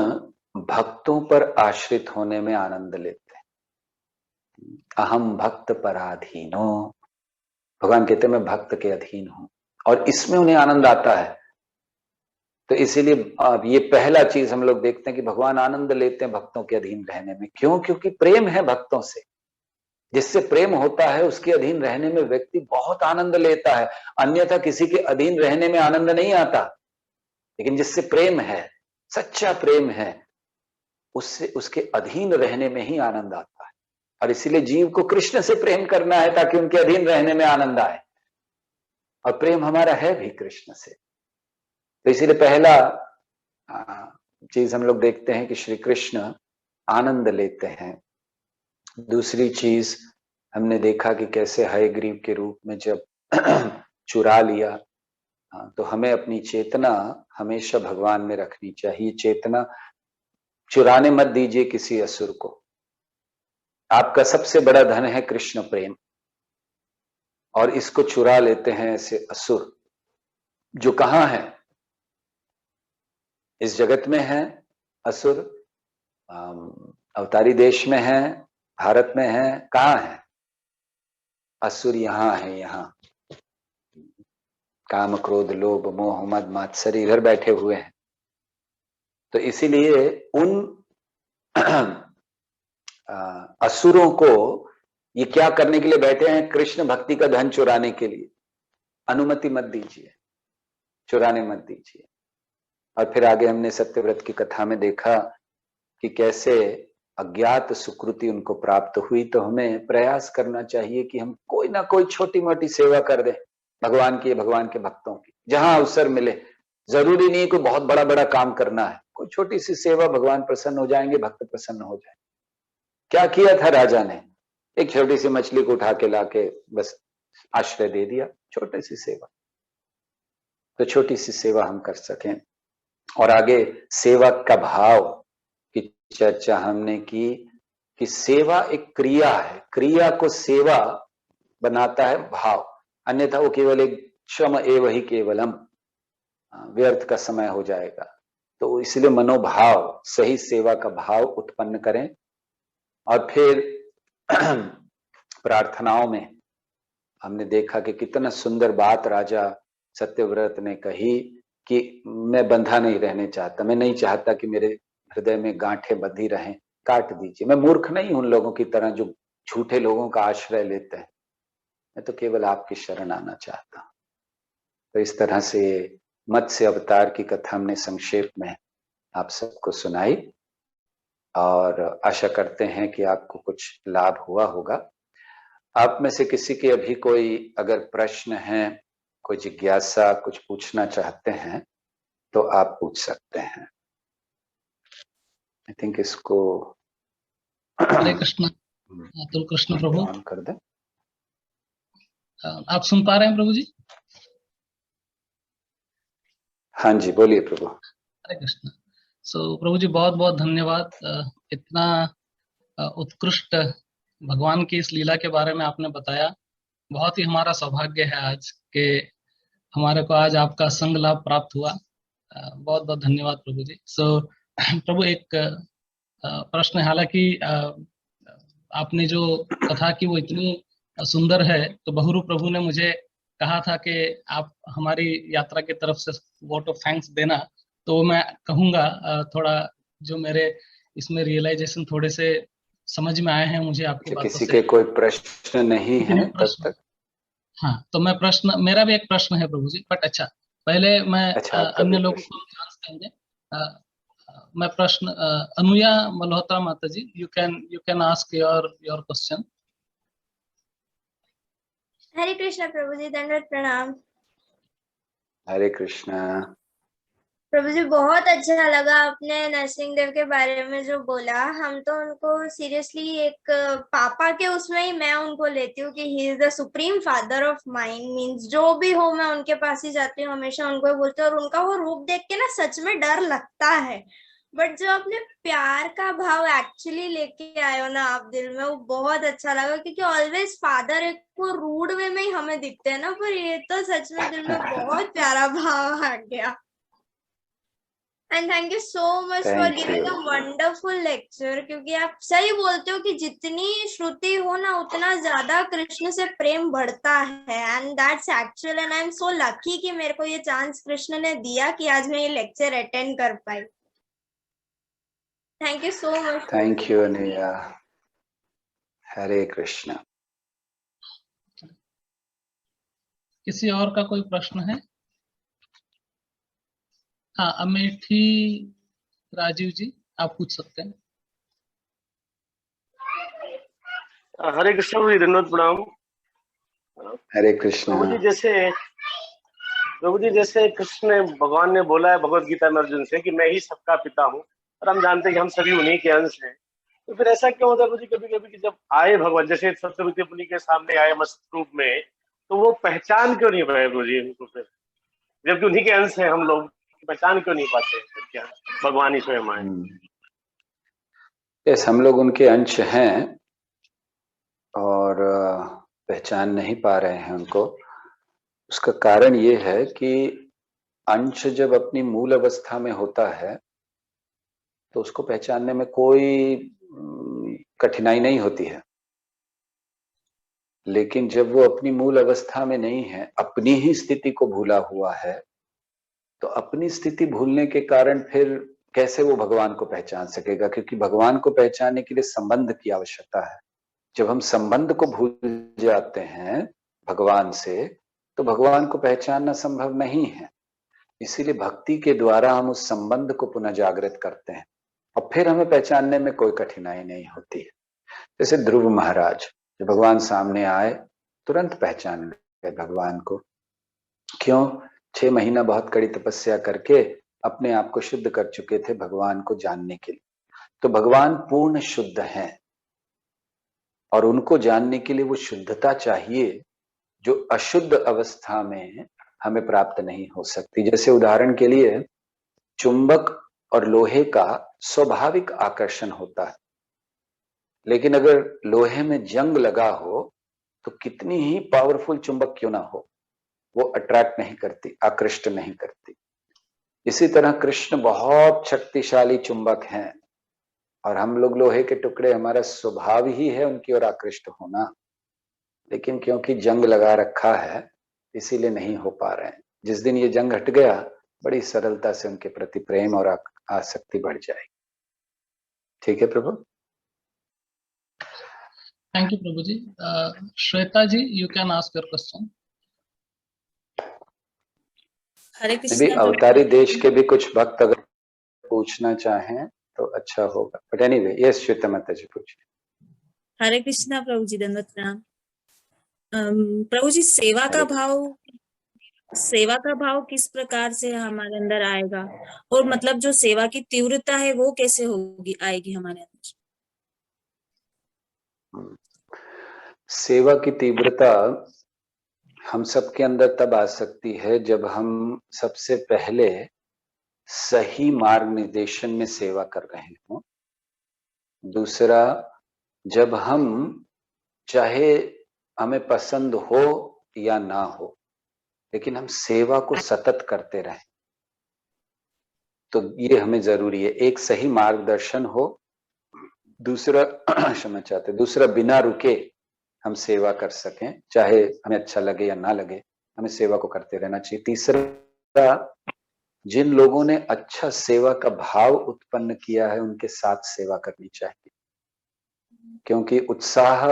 भक्तों पर आश्रित होने में आनंद लेते हैं। अहम भक्त पराधीनो, भगवान कहते हैं मैं भक्त के अधीन हूं, और इसमें उन्हें आनंद आता है। तो इसीलिए ये पहला चीज हम लोग देखते हैं कि भगवान आनंद लेते हैं भक्तों के अधीन रहने में। क्यों? क्योंकि प्रेम है भक्तों से। जिससे प्रेम होता है उसके अधीन रहने में व्यक्ति बहुत आनंद लेता है, अन्यथा किसी के अधीन रहने में आनंद नहीं आता। लेकिन जिससे प्रेम है, सच्चा प्रेम है, उससे उसके अधीन रहने में ही आनंद आता है। और इसीलिए जीव को कृष्ण से प्रेम करना है ताकि उनके अधीन रहने में आनंद आए, और प्रेम हमारा है भी कृष्ण से। तो इसीलिए पहला चीज हम लोग देखते हैं कि श्री कृष्ण आनंद लेते हैं। दूसरी चीज हमने देखा कि कैसे हयग्रीव के रूप में जब चुरा लिया, तो हमें अपनी चेतना हमेशा भगवान में रखनी चाहिए। चेतना चुराने मत दीजिए किसी असुर को। आपका सबसे बड़ा धन है कृष्ण प्रेम, और इसको चुरा लेते हैं ऐसे असुर, जो कहां है? इस जगत में है असुर, अवतारी देश में है, भारत में है, कहां है असुर? यहां है, यहां काम क्रोध लोभ मोह मद मात्सर्य इधर बैठे हुए हैं। तो इसीलिए उन असुरों को ये क्या करने के लिए बैठे हैं? कृष्ण भक्ति का धन चुराने के लिए। अनुमति मत दीजिए, चुराने मत दीजिए। और फिर आगे हमने सत्यव्रत की कथा में देखा कि कैसे अज्ञात सुकृति उनको प्राप्त हुई। तो हमें प्रयास करना चाहिए कि हम कोई ना कोई छोटी मोटी सेवा कर दें भगवान की, भगवान के भक्तों की, जहां अवसर मिले। जरूरी नहीं कोई बहुत बड़ा बड़ा काम करना है, कोई छोटी सी सेवा, भगवान प्रसन्न हो जाएंगे, भक्त प्रसन्न हो जाएंगे। क्या किया था राजा ने? एक छोटी सी मछली को उठा के लाके बस आश्रय दे दिया, छोटी सी सेवा। तो छोटी सी सेवा हम कर सकें। और आगे सेवा का भाव की चर्चा हमने की कि सेवा एक क्रिया है, क्रिया को सेवा बनाता है भाव, अन्यथा वो केवल एक श्रम एव ही केवलम, व्यर्थ का समय हो जाएगा। तो इसलिए मनोभाव, सही सेवा का भाव उत्पन्न करें। और फिर प्रार्थनाओं में हमने देखा कि कितना सुंदर बात राजा सत्यव्रत ने कही कि मैं बंधा नहीं रहने चाहता, मैं नहीं चाहता कि मेरे हृदय में गांठें बंधी रहें, काट दीजिए। मैं मूर्ख नहीं हूं उन लोगों की तरह जो झूठे लोगों का आश्रय लेते हैं। मैं तो केवल आपकी शरण आना चाहता हूँ। तो इस तरह से मत्स्य अवतार की कथा हमने संक्षेप में आप सबको सुनाई और आशा करते हैं कि आपको कुछ लाभ हुआ होगा। आप में से किसी के अभी कोई अगर प्रश्न है, कोई जिज्ञासा, कुछ पूछना चाहते हैं तो आप पूछ सकते हैं। आई थिंक इसको हरे कृष्ण। अतुल कृष्ण प्रभु, ऑन कर दें। आप सुन पा रहे हैं प्रभु जी? हाँ जी, बोलिए प्रभु। हरे कृष्ण। सो प्रभु जी बहुत बहुत धन्यवाद। इतना उत्कृष्ट भगवान की इस लीला के बारे में आपने बताया। बहुत ही हमारा सौभाग्य है आज के हमारे को आज आपका संग लाभ प्राप्त हुआ। बहुत बहुत धन्यवाद प्रभु जी। सो प्रभु एक प्रश्न है, हालांकि आपने जो कथा की वो इतनी सुंदर है, तो बहुरू प्रभु ने मुझे कहा था कि आप हमारी यात्रा की तरफ से वोट ऑफ थैंक्स देना, तो मैं कहूँगा थोड़ा जो मेरे इसमें रियलाइजेशन थोड़े से समझ में आए हैं मुझे आपकी बातों किसी से। के कोई प्रश्न नहीं है तब प्रश्न, तक? हाँ, तो मैं प्रश्न, मेरा भी एक प्रश्न है प्रभु जी, बट अच्छा पहले मैं अच्छा, आपका भी अन्य लोगों प्रश्न। को चांस देंगे। मैं प्रश्न अनुया मल्होत्रा माता जी, you can ask your question. Hare Krishna Prabhu ji, दंडवत प्रणाम। हरे कृष्णा। प्रभु जी बहुत अच्छा लगा आपने नरसिंह देव के बारे में जो बोला। हम तो उनको सीरियसली एक पापा के उसमें ही मैं उनको लेती हूँ कि he is the supreme father of mind. Means जो भी हो मैं उनके पास ही जाती हूँ, हमेशा उनको ही बोलती हूँ, और उनका वो रूप देख के ना सच में डर लगता है। बट जो अपने प्यार का भाव एक्चुअली लेके आए हो ना आप दिल में, वो बहुत अच्छा लगा। क्योंकि ऑलवेज फादर एक वो रूड वे में ही हमें दिखते हैं ना, पर ये तो सच में दिल में बहुत प्यारा भाव आ गया। And thank you so much for thank giving a you. Wonderful lecture. क्योंकि आप सही बोलते हो कि जितनी श्रुति हो ना उतना ज्यादा कृष्ण से प्रेम बढ़ता है। And that's actual, and I am so lucky कि मेरे को ये चांस कृष्ण ने दिया कि आज मैं ये लेक्चर अटेंड कर पाई। Thank you so much. Thank you Anuya. Hare Krishna. किसी और का कोई प्रश्न है? हाँ, अमेठी राजीव जी, आप पूछ सकते हैं। हरे कृष्ण जी, धन्यवाद प्रणाम। हरे कृष्णा। प्रभु जी जैसे कृष्ण ने, भगवान ने बोला है भगवत गीता में अर्जुन से कि मैं ही सबका पिता हूँ, और हम जानते हैं कि हम सभी उन्हीं के अंश हैं। तो फिर ऐसा क्यों होता है प्रभु जी कभी कभी कि जब आए भगवान, जैसे सत्यवती मुनि के सामने आए मस्त रूप में, तो वो पहचान क्यों नहीं पाए प्रभु जी उनको? फिर जबकि उन्हीं के अंश हैं हम लोग, पहचान क्यों नहीं पाते? फिर क्या भगवान ही स्वयं आए? यस, हम लोग उनके अंश हैं और पहचान नहीं पा रहे हैं उनको। उसका कारण ये है कि अंश जब अपनी मूल अवस्था में होता है तो उसको पहचानने में कोई कठिनाई नहीं होती है। लेकिन जब वो अपनी मूल अवस्था में नहीं है, अपनी ही स्थिति को भूला हुआ है, तो अपनी स्थिति भूलने के कारण फिर कैसे वो भगवान को पहचान सकेगा? क्योंकि भगवान को पहचानने के लिए संबंध की आवश्यकता है। जब हम संबंध को भूल जाते हैं भगवान से, तो भगवान को पहचानना संभव नहीं है। इसीलिए भक्ति के द्वारा हम उस संबंध को पुनः जागृत करते हैं और फिर हमें पहचानने में कोई कठिनाई नहीं होती है। जैसे ध्रुव महाराज जब भगवान सामने आए तुरंत पहचान गए भगवान को। क्यों? 6 महीना बहुत कड़ी तपस्या करके अपने आप को शुद्ध कर चुके थे भगवान को जानने के लिए। तो भगवान पूर्ण शुद्ध हैं और उनको जानने के लिए वो शुद्धता चाहिए जो अशुद्ध अवस्था में हमें प्राप्त नहीं हो सकती। जैसे उदाहरण के लिए चुंबक और लोहे का स्वाभाविक आकर्षण होता है, लेकिन अगर लोहे में जंग लगा हो तो कितनी ही पावरफुल चुंबक क्यों ना हो, वो अट्रैक्ट नहीं करती, आकृष्ट नहीं करती। इसी तरह कृष्ण बहुत शक्तिशाली चुंबक हैं और हम लोग लोहे के टुकड़े, हमारा स्वभाव ही है उनकी ओर आकृष्ट होना, लेकिन क्योंकि जंग लगा रखा है इसीलिए नहीं हो पा रहे हैं। जिस दिन ये जंग हट गया, बड़ी सरलता से उनके प्रति प्रेम और आसक्ति बढ़ जाएगी। ठीक है Prabhu? Thank you Prabhu ji. Shweta ji, you can ask your question. Hare भी कृष्णा अवतारी देश के भी कुछ भक्त अगर पूछना चाहें तो अच्छा होगा, बट एनीवे यस श्वेता माता जी पूछिए। हरे कृष्णा प्रभु जी, दंडवत प्रणाम। प्रभु जी, सेवा का भाव किस प्रकार से हमारे अंदर आएगा, और मतलब जो सेवा की तीव्रता है वो कैसे आएगी हमारे अंदर? सेवा की तीव्रता हम सबके अंदर तब आ सकती है जब हम सबसे पहले सही मार्ग निर्देशन में सेवा कर रहे हों। दूसरा, जब हम चाहे हमें पसंद हो या ना हो, लेकिन हम सेवा को सतत करते रहें, तो ये हमें जरूरी है। एक सही मार्गदर्शन हो, दूसरा क्षमा चाहते, दूसरा बिना रुके हम सेवा कर सकें, चाहे हमें अच्छा लगे या ना लगे, हमें सेवा को करते रहना चाहिए। तीसरा, जिन लोगों ने अच्छा सेवा का भाव उत्पन्न किया है उनके साथ सेवा करनी चाहिए, क्योंकि उत्साह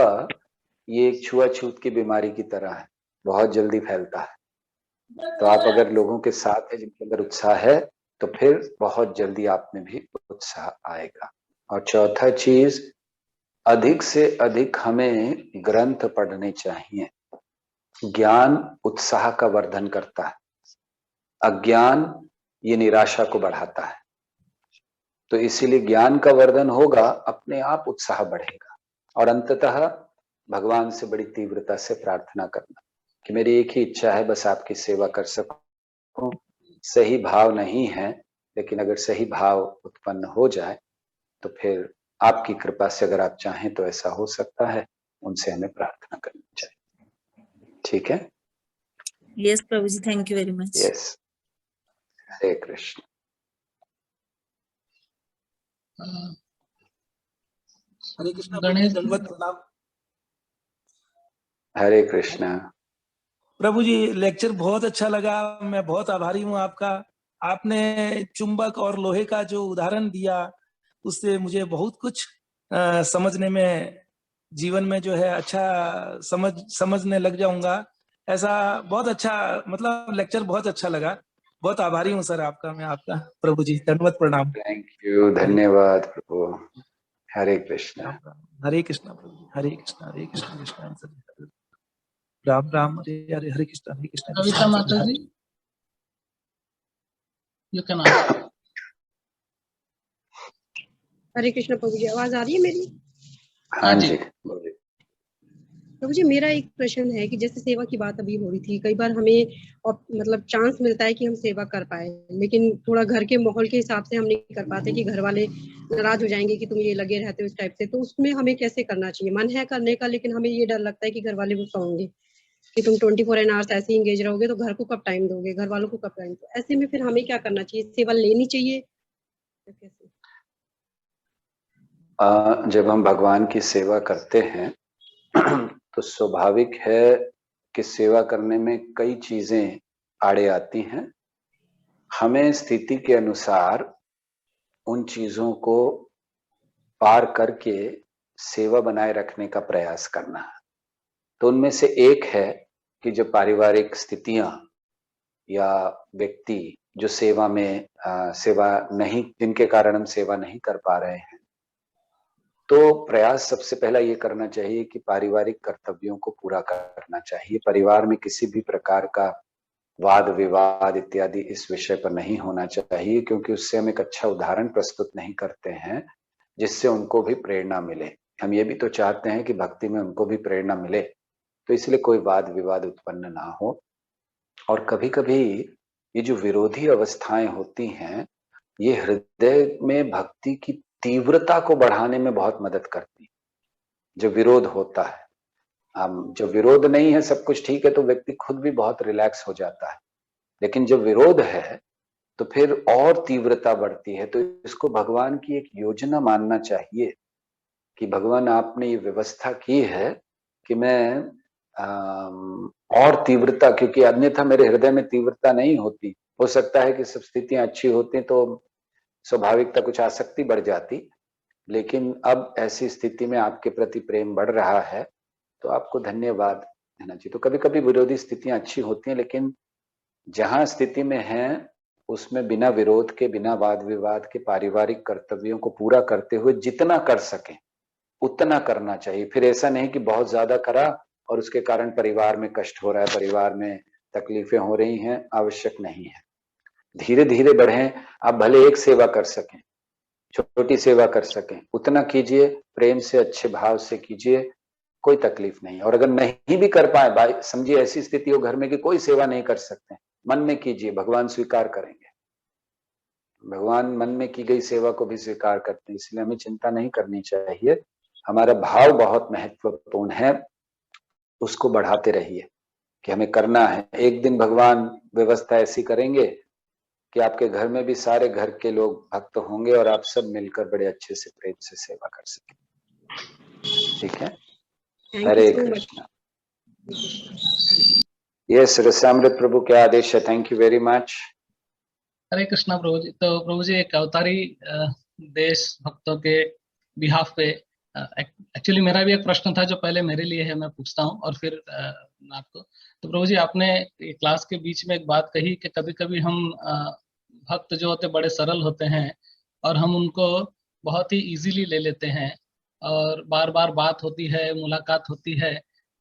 ये एक छुआछूत की बीमारी की तरह है, बहुत जल्दी फैलता है। तो आप अगर लोगों के साथ है जिनके अंदर उत्साह है, तो फिर बहुत जल्दी आप में भी उत्साह आएगा। और चौथा चीज, अधिक से अधिक हमें ग्रंथ पढ़ने चाहिए। ज्ञान उत्साह का वर्धन करता है, अज्ञान ये निराशा को बढ़ाता है। तो इसीलिए ज्ञान का वर्धन होगा, अपने आप उत्साह बढ़ेगा। और अंततः भगवान से बड़ी तीव्रता से प्रार्थना करना कि मेरी एक ही इच्छा है, बस आपकी सेवा कर सकूं। सही भाव नहीं है, लेकिन अगर सही भाव उत्पन्न हो जाए तो फिर आपकी कृपा से अगर आप चाहें तो ऐसा हो सकता है। उनसे हमें प्रार्थना करनी चाहिए। ठीक है? Yes Prabhu ji, thank you very much. Yes, Hare Krishna. Hare Krishna Ganesh, दंडवत प्रणाम। हरे कृष्णा। प्रभु जी, लेक्चर बहुत अच्छा लगा, मैं बहुत आभारी हूँ आपका। आपने चुंबक और लोहे का जो उदाहरण दिया, उससे मुझे बहुत कुछ समझने में, जीवन में जो है अच्छा समझने लग जाऊंगा। ऐसा बहुत अच्छा, मतलब लेक्चर बहुत अच्छा लगा। बहुत आभारी हूँ सर आपका, मैं आपका। प्रभु जी, दंडवत प्रणाम। थैंक यू, धन्यवाद प्रभु। हरे कृष्णा। हरे कृष्णा प्रभु जी, हरे कृष्णा, हरे कृष्णा, कृष्णा राम राम, हरे हरे, हरे कृष्णा, हरे कृष्णा, कविता माता जी, यू कैन आस्क। हरे कृष्ण प्रभु जी, आवाज आ रही है मेरी? हाँ जी, बोलिए। प्रभु जी, मेरा एक प्रश्न है कि जैसे सेवा की बात अभी हो रही थी, कई बार हमें मतलब चांस मिलता है कि हम सेवा कर पाए, लेकिन थोड़ा घर के माहौल के हिसाब से हम नहीं कर पाते कि घर वाले नाराज हो जाएंगे कि तुम ये लगे रहते हो इस टाइप से। तो उसमें हमें कैसे करना चाहिए? मन है करने का, लेकिन हमें ये डर लगता है कि घर वाले गुस्सा होंगे कि तुम 24 आवर्स ऐसे इंगेज रहोगे तो घर को कब टाइम दोगे, घर वालों को कब टाइम दो। ऐसे में फिर हमें क्या करना चाहिए? सेवा लेनी चाहिए कैसे? जब हम भगवान की सेवा करते हैं तो स्वाभाविक है कि सेवा करने में कई चीजें आड़े आती हैं। हमें स्थिति के अनुसार उन चीजों को पार करके सेवा बनाए रखने का प्रयास करना है। तो उनमें से एक है कि जो पारिवारिक स्थितियां या व्यक्ति जो सेवा में सेवा नहीं, जिनके कारण हम सेवा नहीं कर पा रहे हैं, तो प्रयास सबसे पहला ये करना चाहिए कि पारिवारिक कर्तव्यों को पूरा करना चाहिए। परिवार में किसी भी प्रकार का वाद विवाद इत्यादि इस विषय पर नहीं होना चाहिए, क्योंकि उससे हम एक अच्छा उदाहरण प्रस्तुत नहीं करते हैं जिससे उनको भी प्रेरणा मिले। हम ये भी तो चाहते हैं कि भक्ति में उनको भी प्रेरणा मिले, तो इसलिए कोई वाद विवाद उत्पन्न ना हो। और कभी कभी ये जो विरोधी अवस्थाएं होती हैं, ये हृदय में भक्ति की तीव्रता को बढ़ाने में बहुत मदद करती है। जब विरोध होता है, जब विरोध नहीं है, सब कुछ ठीक है, तो व्यक्ति खुद भी बहुत रिलैक्स हो जाता है। लेकिन जब विरोध है तो फिर और तीव्रता बढ़ती है। तो इसको भगवान की एक योजना मानना चाहिए कि भगवान आपने ये व्यवस्था की है कि मैं और तीव्रता, क्योंकि अन्यथा मेरे हृदय में तीव्रता नहीं होती। हो सकता है कि सब स्थितियां अच्छी होती तो स्वाभाविकता कुछ आसक्ति बढ़ जाती, लेकिन अब ऐसी स्थिति में आपके प्रति प्रेम बढ़ रहा है, तो आपको धन्यवाद देना चाहिए। तो कभी कभी विरोधी स्थितियां अच्छी होती हैं, लेकिन जहां स्थिति में है उसमें बिना विरोध के, बिना वाद विवाद के पारिवारिक कर्तव्यों को पूरा करते हुए जितना कर सके उतना करना चाहिए। फिर ऐसा नहीं कि बहुत ज्यादा करा और उसके कारण परिवार में कष्ट हो रहा है, परिवार में तकलीफें हो रही हैं, आवश्यक नहीं है। धीरे धीरे बढ़ें। आप भले एक सेवा कर सकें, छोटी सेवा कर सकें, उतना कीजिए, प्रेम से, अच्छे भाव से कीजिए, कोई तकलीफ नहीं। और अगर नहीं भी कर पाए, भाई समझिए ऐसी स्थिति हो घर में कि कोई सेवा नहीं कर सकते, मन में कीजिए, भगवान स्वीकार करेंगे। भगवान मन में की गई सेवा को भी स्वीकार करते हैं, इसलिए हमें चिंता नहीं करनी चाहिए। हमारा भाव बहुत महत्वपूर्ण है, उसको बढ़ाते रहिए कि हमें करना है। एक दिन भगवान व्यवस्था ऐसी करेंगे कि आपके घर में भी सारे घर के लोग भक्त होंगे और आप सब मिलकर बड़े अच्छे से प्रेम से सेवा कर सकें। ठीक है, हरे कृष्णा। यस, रसामृत प्रभु के आदेश है। Thank you very much. Hare Krishna Prabhu ji. तो प्रभु जी, एक अवतारी देश भक्तों के बिहाफ पे एक्चुअली मेरा भी एक प्रश्न था जो पहले मेरे लिए है, मैं पूछता हूँ और फिर आपको। तो प्रभु जी, आपने क्लास के बीच में एक बात कही कि कभी कभी हम भक्त जो होते बड़े सरल होते हैं और हम उनको बहुत ही इजीली ले लेते हैं, और बार बार बात होती है, मुलाकात होती है,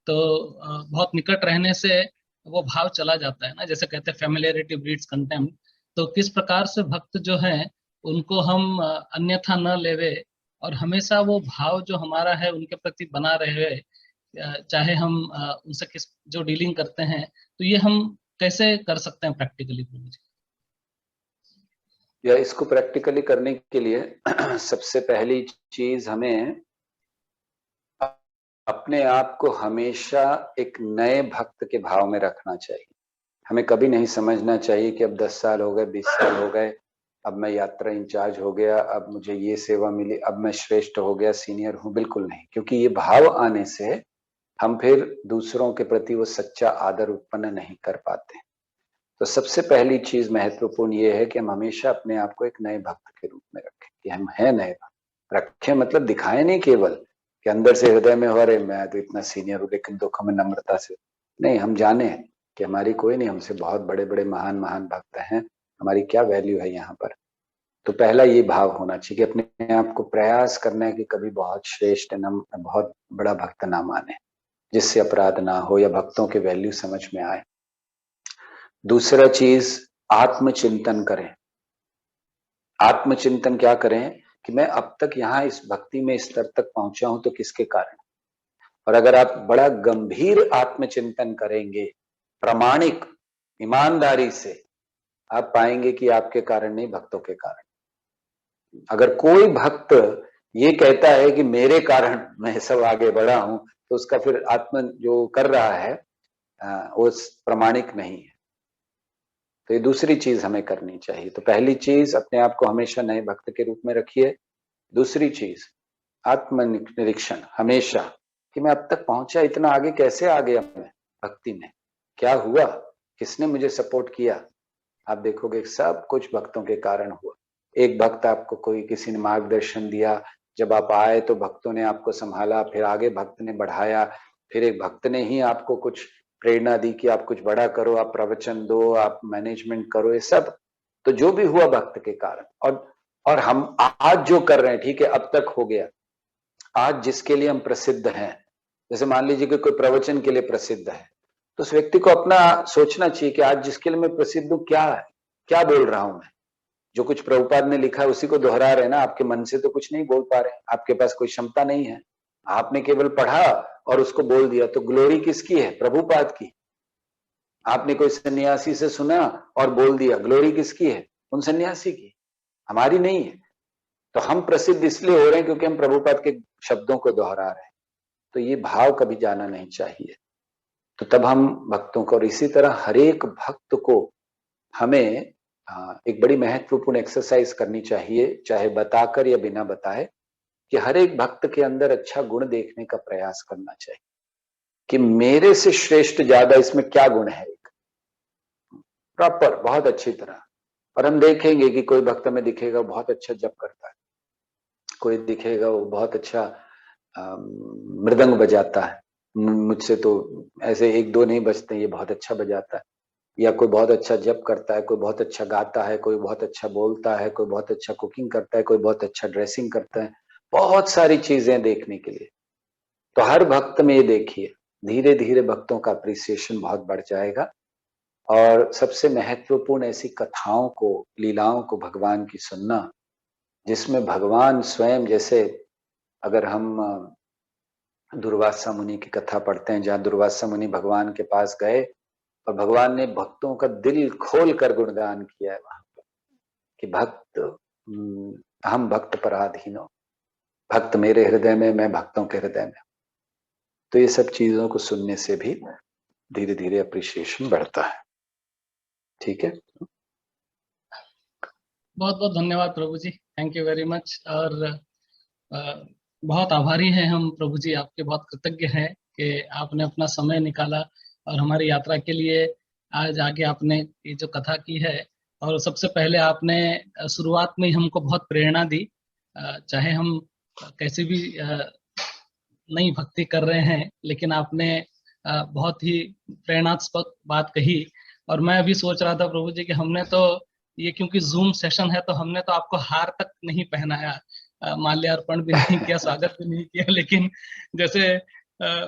तो बहुत निकट रहने से वो भाव चला जाता है ना, जैसे कहते हैं फेमिलियरिटी ब्रीड्स कंटेम्प्ट। तो किस प्रकार से भक्त जो हैं उनको हम अन्यथा न लेवे और हमेशा वो भाव जो हमारा है उनके प्रति बना रहे, चाहे हम उनसे किस जो डीलिंग करते हैं, तो ये हम कैसे कर सकते हैं प्रैक्टिकली प्रभु जी? या इसको प्रैक्टिकली करने के लिए सबसे पहली चीज हमें अपने आप को हमेशा एक नए भक्त के भाव में रखना चाहिए। हमें कभी नहीं समझना चाहिए कि अब 10 साल हो गए, 20 साल हो गए, अब मैं यात्रा इंचार्ज हो गया, अब मुझे ये सेवा मिली, अब मैं श्रेष्ठ हो गया, सीनियर हूं। बिल्कुल नहीं, क्योंकि ये भाव आने से हम फिर दूसरों के प्रति वो सच्चा आदर उत्पन्न नहीं कर पाते। तो सबसे पहली चीज महत्वपूर्ण ये है कि हम हमेशा अपने आप को एक नए भक्त के रूप में रखें कि हम हैं नए भक्त। रखें मतलब दिखाएं नहीं केवल कि अंदर से हृदय में हो रहे मैं तो इतना सीनियर हूं, लेकिन दुख में नम्रता से नहीं। हम जाने कि हमारी कोई नहीं, हमसे बहुत बड़े बड़े महान महान भक्त हैं, हमारी क्या वैल्यू है यहाँ पर। तो पहला ये भाव होना चाहिए कि अपने आप को प्रयास करना है कि कभी बहुत श्रेष्ठ न, बहुत बड़ा भक्त ना माने, जिससे अपराध ना हो या भक्तों के वैल्यू समझ में आए। दूसरा चीज, आत्मचिंतन करें। आत्मचिंतन क्या करें कि मैं अब तक यहाँ इस भक्ति में इस स्तर तक पहुंचा हूं तो किसके कारण। और अगर आप बड़ा गंभीर आत्मचिंतन करेंगे, प्रामाणिक ईमानदारी से, आप पाएंगे कि आपके कारण नहीं, भक्तों के कारण। अगर कोई भक्त ये कहता है कि मेरे कारण मैं सब आगे बढ़ा हूं, तो उसका फिर आत्म जो कर रहा है वो प्रामाणिक नहीं है। तो ये दूसरी चीज हमें करनी चाहिए। तो पहली चीज, अपने आप को हमेशा नए भक्त के रूप में रखिए। दूसरी चीज, आत्मनिरीक्षण हमेशा कि मैं अब तक पहुंचा, इतना आगे कैसे आ गया मैं भक्ति में, क्या हुआ, किसने मुझे सपोर्ट किया। आप देखोगे सब कुछ भक्तों के कारण हुआ। एक भक्त आपको कोई किसी ने मार्गदर्शन दिया, जब आप आए तो भक्तों ने आपको संभाला, फिर आगे भक्त ने बढ़ाया, फिर एक भक्त ने ही आपको कुछ प्रेरणा दी कि आप कुछ बड़ा करो, आप प्रवचन दो, आप मैनेजमेंट करो, ये सब तो जो भी हुआ भक्त के कारण। और हम आज जो कर रहे हैं, ठीक है अब तक हो गया, आज जिसके लिए हम प्रसिद्ध हैं, जैसे मान लीजिए कि कोई प्रवचन के लिए प्रसिद्ध है, तो उस व्यक्ति को अपना सोचना चाहिए कि आज जिसके लिए मैं प्रसिद्ध हूं क्या है, क्या बोल रहा हूं मैं। जो कुछ प्रभुपाद ने लिखा है उसी को दोहरा रहे ना, आपके मन से तो कुछ नहीं बोल पा रहे, आपके पास कोई क्षमता नहीं है, आपने केवल पढ़ा और उसको बोल दिया। तो ग्लोरी किसकी है? प्रभुपाद की। आपने कोई सन्यासी से सुना और बोल दिया, ग्लोरी किसकी है? उन सन्यासी की, हमारी नहीं है। तो हम प्रसिद्ध इसलिए हो रहे हैं क्योंकि हम प्रभुपाद के शब्दों को दोहरा रहे हैं। तो ये भाव कभी जाना नहीं चाहिए। तो तब हम भक्तों को, और इसी तरह हर एक भक्त को हमें एक बड़ी महत्वपूर्ण एक्सरसाइज करनी चाहिए, चाहे बताकर या बिना बताए, कि हर एक भक्त के अंदर अच्छा गुण देखने का प्रयास करना चाहिए कि मेरे से श्रेष्ठ ज्यादा इसमें क्या गुण है, एक प्रॉपर बहुत अच्छी तरह। और हम देखेंगे कि कोई भक्त में दिखेगा बहुत अच्छा जप करता है, कोई दिखेगा वो बहुत अच्छा मृदंग बजाता है, मुझसे तो ऐसे एक दो नहीं बजते, ये बहुत अच्छा बजाता है, या कोई बहुत अच्छा जप करता है, कोई बहुत अच्छा गाता है, कोई बहुत अच्छा बोलता है, कोई बहुत अच्छा कुकिंग करता है, कोई बहुत अच्छा ड्रेसिंग करता है, बहुत सारी चीजें देखने के लिए। तो हर भक्त में ये देखिए, धीरे धीरे भक्तों का अप्रिसिएशन बहुत बढ़ जाएगा। और सबसे महत्वपूर्ण ऐसी कथाओं को, लीलाओं को भगवान की सुनना, जिसमें भगवान स्वयं, जैसे अगर हम दुर्वासा मुनि की कथा पढ़ते हैं, जहाँ दुर्वासा मुनि भगवान के पास गए और भगवान ने भक्तों का दिल खोल कर गुणगान किया है वहां पर कि भक्त हम भक्त पराधीनो, भक्त मेरे हृदय में, मैं भक्तों के हृदय में। तो ये सब चीजों को सुनने से भी धीरे धीरे अप्रिसिएशन बढ़ता है। ठीक है, बहुत बहुत धन्यवाद प्रभु ji, thank you very much. और बहुत आभारी हैं हम प्रभु जी, आपके बहुत कृतज्ञ हैं कि आपने अपना समय निकाला और हमारी यात्रा के लिए आज आगे आपने ये जो कथा की है। और सबसे पहले आपने शुरुआत में ही हमको बहुत प्रेरणा दी, चाहे हम कैसी भी नई भक्ति कर रहे हैं, लेकिन आपने बहुत ही प्रेरणास्पद बात कही। और मैं अभी सोच रहा था प्रभु जी कि हमने तो ये, क्योंकि जूम सेशन है, तो हमने तो आपको हार तक नहीं पहनाया, माल्यार्पण भी नहीं किया, स्वागत भी नहीं किया, लेकिन जैसे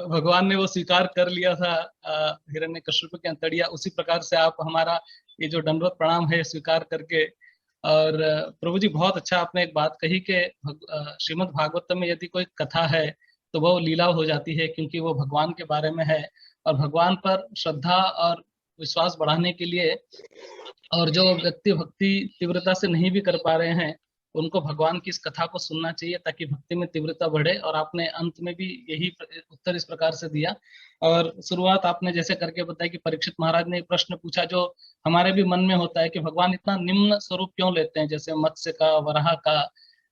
भगवान ने वो स्वीकार कर लिया था हिरण्यकश्यप के अंतड़िया, उसी प्रकार से आप हमारा ये जो दंडवत प्रणाम है स्वीकार करके। और प्रभु जी बहुत अच्छा आपने एक बात कही कि श्रीमद् भागवत में यदि कोई कथा है तो वो लीला हो जाती है, क्योंकि वो भगवान के बारे में है। और भगवान पर श्रद्धा और विश्वास बढ़ाने के लिए, और जो व्यक्ति भक्ति तीव्रता से नहीं भी कर पा रहे हैं, उनको भगवान की इस कथा को सुनना चाहिए ताकि भक्ति में तीव्रता बढ़े। और आपने अंत में भी यही उत्तर इस प्रकार से दिया। और शुरुआत आपने जैसे करके बताया कि परीक्षित महाराज ने एक प्रश्न पूछा जो हमारे भी मन में होता है कि भगवान इतना निम्न स्वरूप क्यों लेते हैं, जैसे मत्स्य का, वराह का।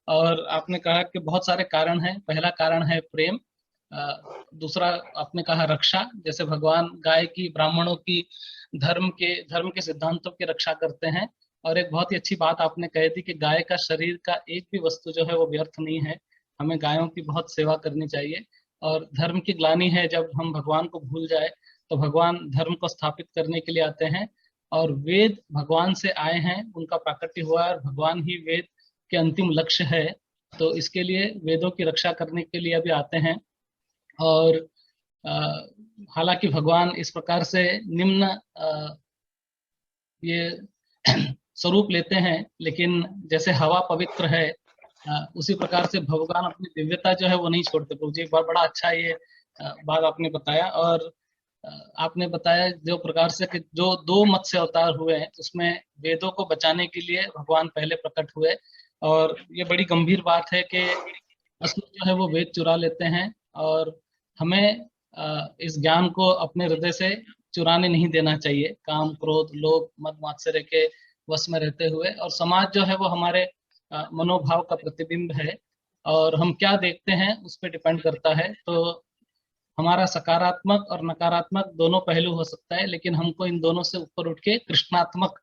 और आपने कहा कि बहुत सारे कारण हैं। पहला कारण है प्रेम, दूसरा आपने कहा रक्षा, जैसे भगवान गाय की, ब्राह्मणों की धर्म के सिद्धांतों की रक्षा करते हैं। और एक बहुत ही अच्छी बात आपने कही थी कि गाय का शरीर का एक भी वस्तु जो है वो व्यर्थ नहीं है, हमें गायों की बहुत सेवा करनी चाहिए। और धर्म की ग्लानि है जब हम भगवान को भूल जाए, तो भगवान धर्म को स्थापित करने के लिए आते हैं। और वेद भगवान से आए हैं, उनका प्राकट्य हुआ है, और भगवान ही वेद के अंतिम लक्ष्य है। तो इसके लिए वेदों की रक्षा करने के लिए अभी आते हैं। और हालांकि भगवान इस प्रकार से निम्न ये स्वरूप लेते हैं, लेकिन जैसे हवा पवित्र है, उसी प्रकार से भगवान अपनी दिव्यता जो है वो नहीं छोड़ते। प्रभु जी बड़ा अच्छा ये बात आपने बताया। और आपने बताया जो प्रकार से कि जो 2 मत्स्य अवतार हुए हैं, उसमें वेदों को बचाने के लिए भगवान पहले प्रकट हुए। और ये बड़ी गंभीर बात है कि असुर जो है वो वेद चुरा लेते हैं, और हमें इस ज्ञान को अपने हृदय से चुराने नहीं देना चाहिए, काम, क्रोध, लोभ, मद, मात्सर्य के वश में रहते हुए। और समाज जो है वो हमारे मनोभाव का प्रतिबिंब है, और हम क्या देखते हैं उस पर डिपेंड करता है। तो हमारा सकारात्मक और नकारात्मक दोनों पहलू हो सकता है, लेकिन हमको इन दोनों से ऊपर उठ के कृष्णात्मक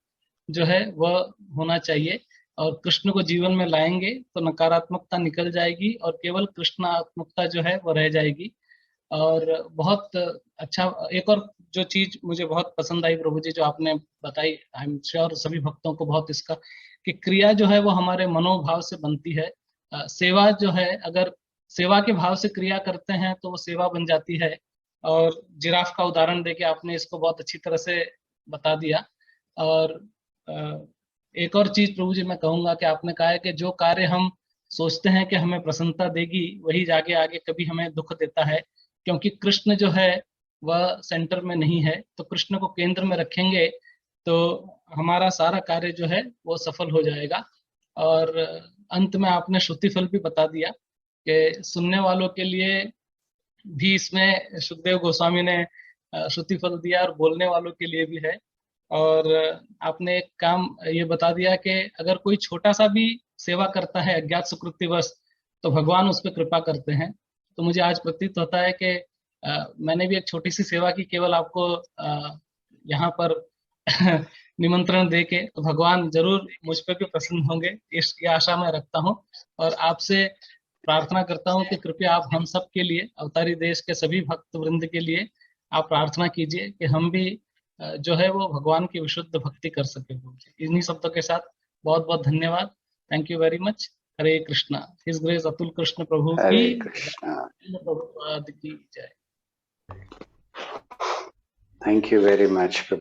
जो है वह होना चाहिए। और कृष्ण को जीवन में लाएंगे तो नकारात्मकता निकल जाएगी और केवल कृष्णात्मकता जो है वो रह जाएगी। और बहुत अच्छा एक और जो चीज मुझे बहुत पसंद आई प्रभु जी जो आपने बताई, आई एम श्योर सभी भक्तों को बहुत इसका, कि क्रिया जो है वो हमारे मनोभाव से बनती है। सेवा जो है, अगर सेवा के भाव से क्रिया करते हैं तो वो सेवा बन जाती है। और जिराफ का उदाहरण देके आपने इसको बहुत अच्छी तरह से बता दिया। और एक और चीज प्रभु जी मैं कहूंगा कि आपने कहा है कि जो कार्य हम सोचते हैं कि हमें प्रसन्नता देगी, वही जाके आगे कभी हमें दुख देता है, क्योंकि कृष्ण जो है वह सेंटर में नहीं है। तो कृष्ण को केंद्र में रखेंगे तो हमारा सारा कार्य जो है वो सफल हो जाएगा। और अंत में आपने श्रुति फल भी बता दिया कि सुनने वालों के लिए भी इसमें सुखदेव गोस्वामी ने श्रुति फल दिया, और बोलने वालों के लिए भी है। और आपने एक काम ये बता दिया कि अगर कोई छोटा सा भी सेवा करता है अज्ञात सुकृतिवश, तो भगवान उस पर कृपा करते हैं। तो मुझे आज प्रतीत होता है कि मैंने भी एक छोटी सी सेवा की, केवल आपको यहाँ पर निमंत्रण दे के, तो भगवान जरूर मुझ पे भी प्रसन्न होंगे, ये आशा मैं रखता हूँ। और आपसे प्रार्थना करता हूँ कि कृपया आप हम सब के लिए, अवतारी देश के सभी भक्त वृंद के लिए आप प्रार्थना कीजिए कि हम भी जो है वो भगवान की विशुद्ध भक्ति कर सके। इन्हीं शब्दों के साथ बहुत बहुत धन्यवाद। Thank you very much. Hare Krishna. His grace Atul Krishna Prabhu Hare की कृष्णा। प्रभुपाद की जय। Thank you very much.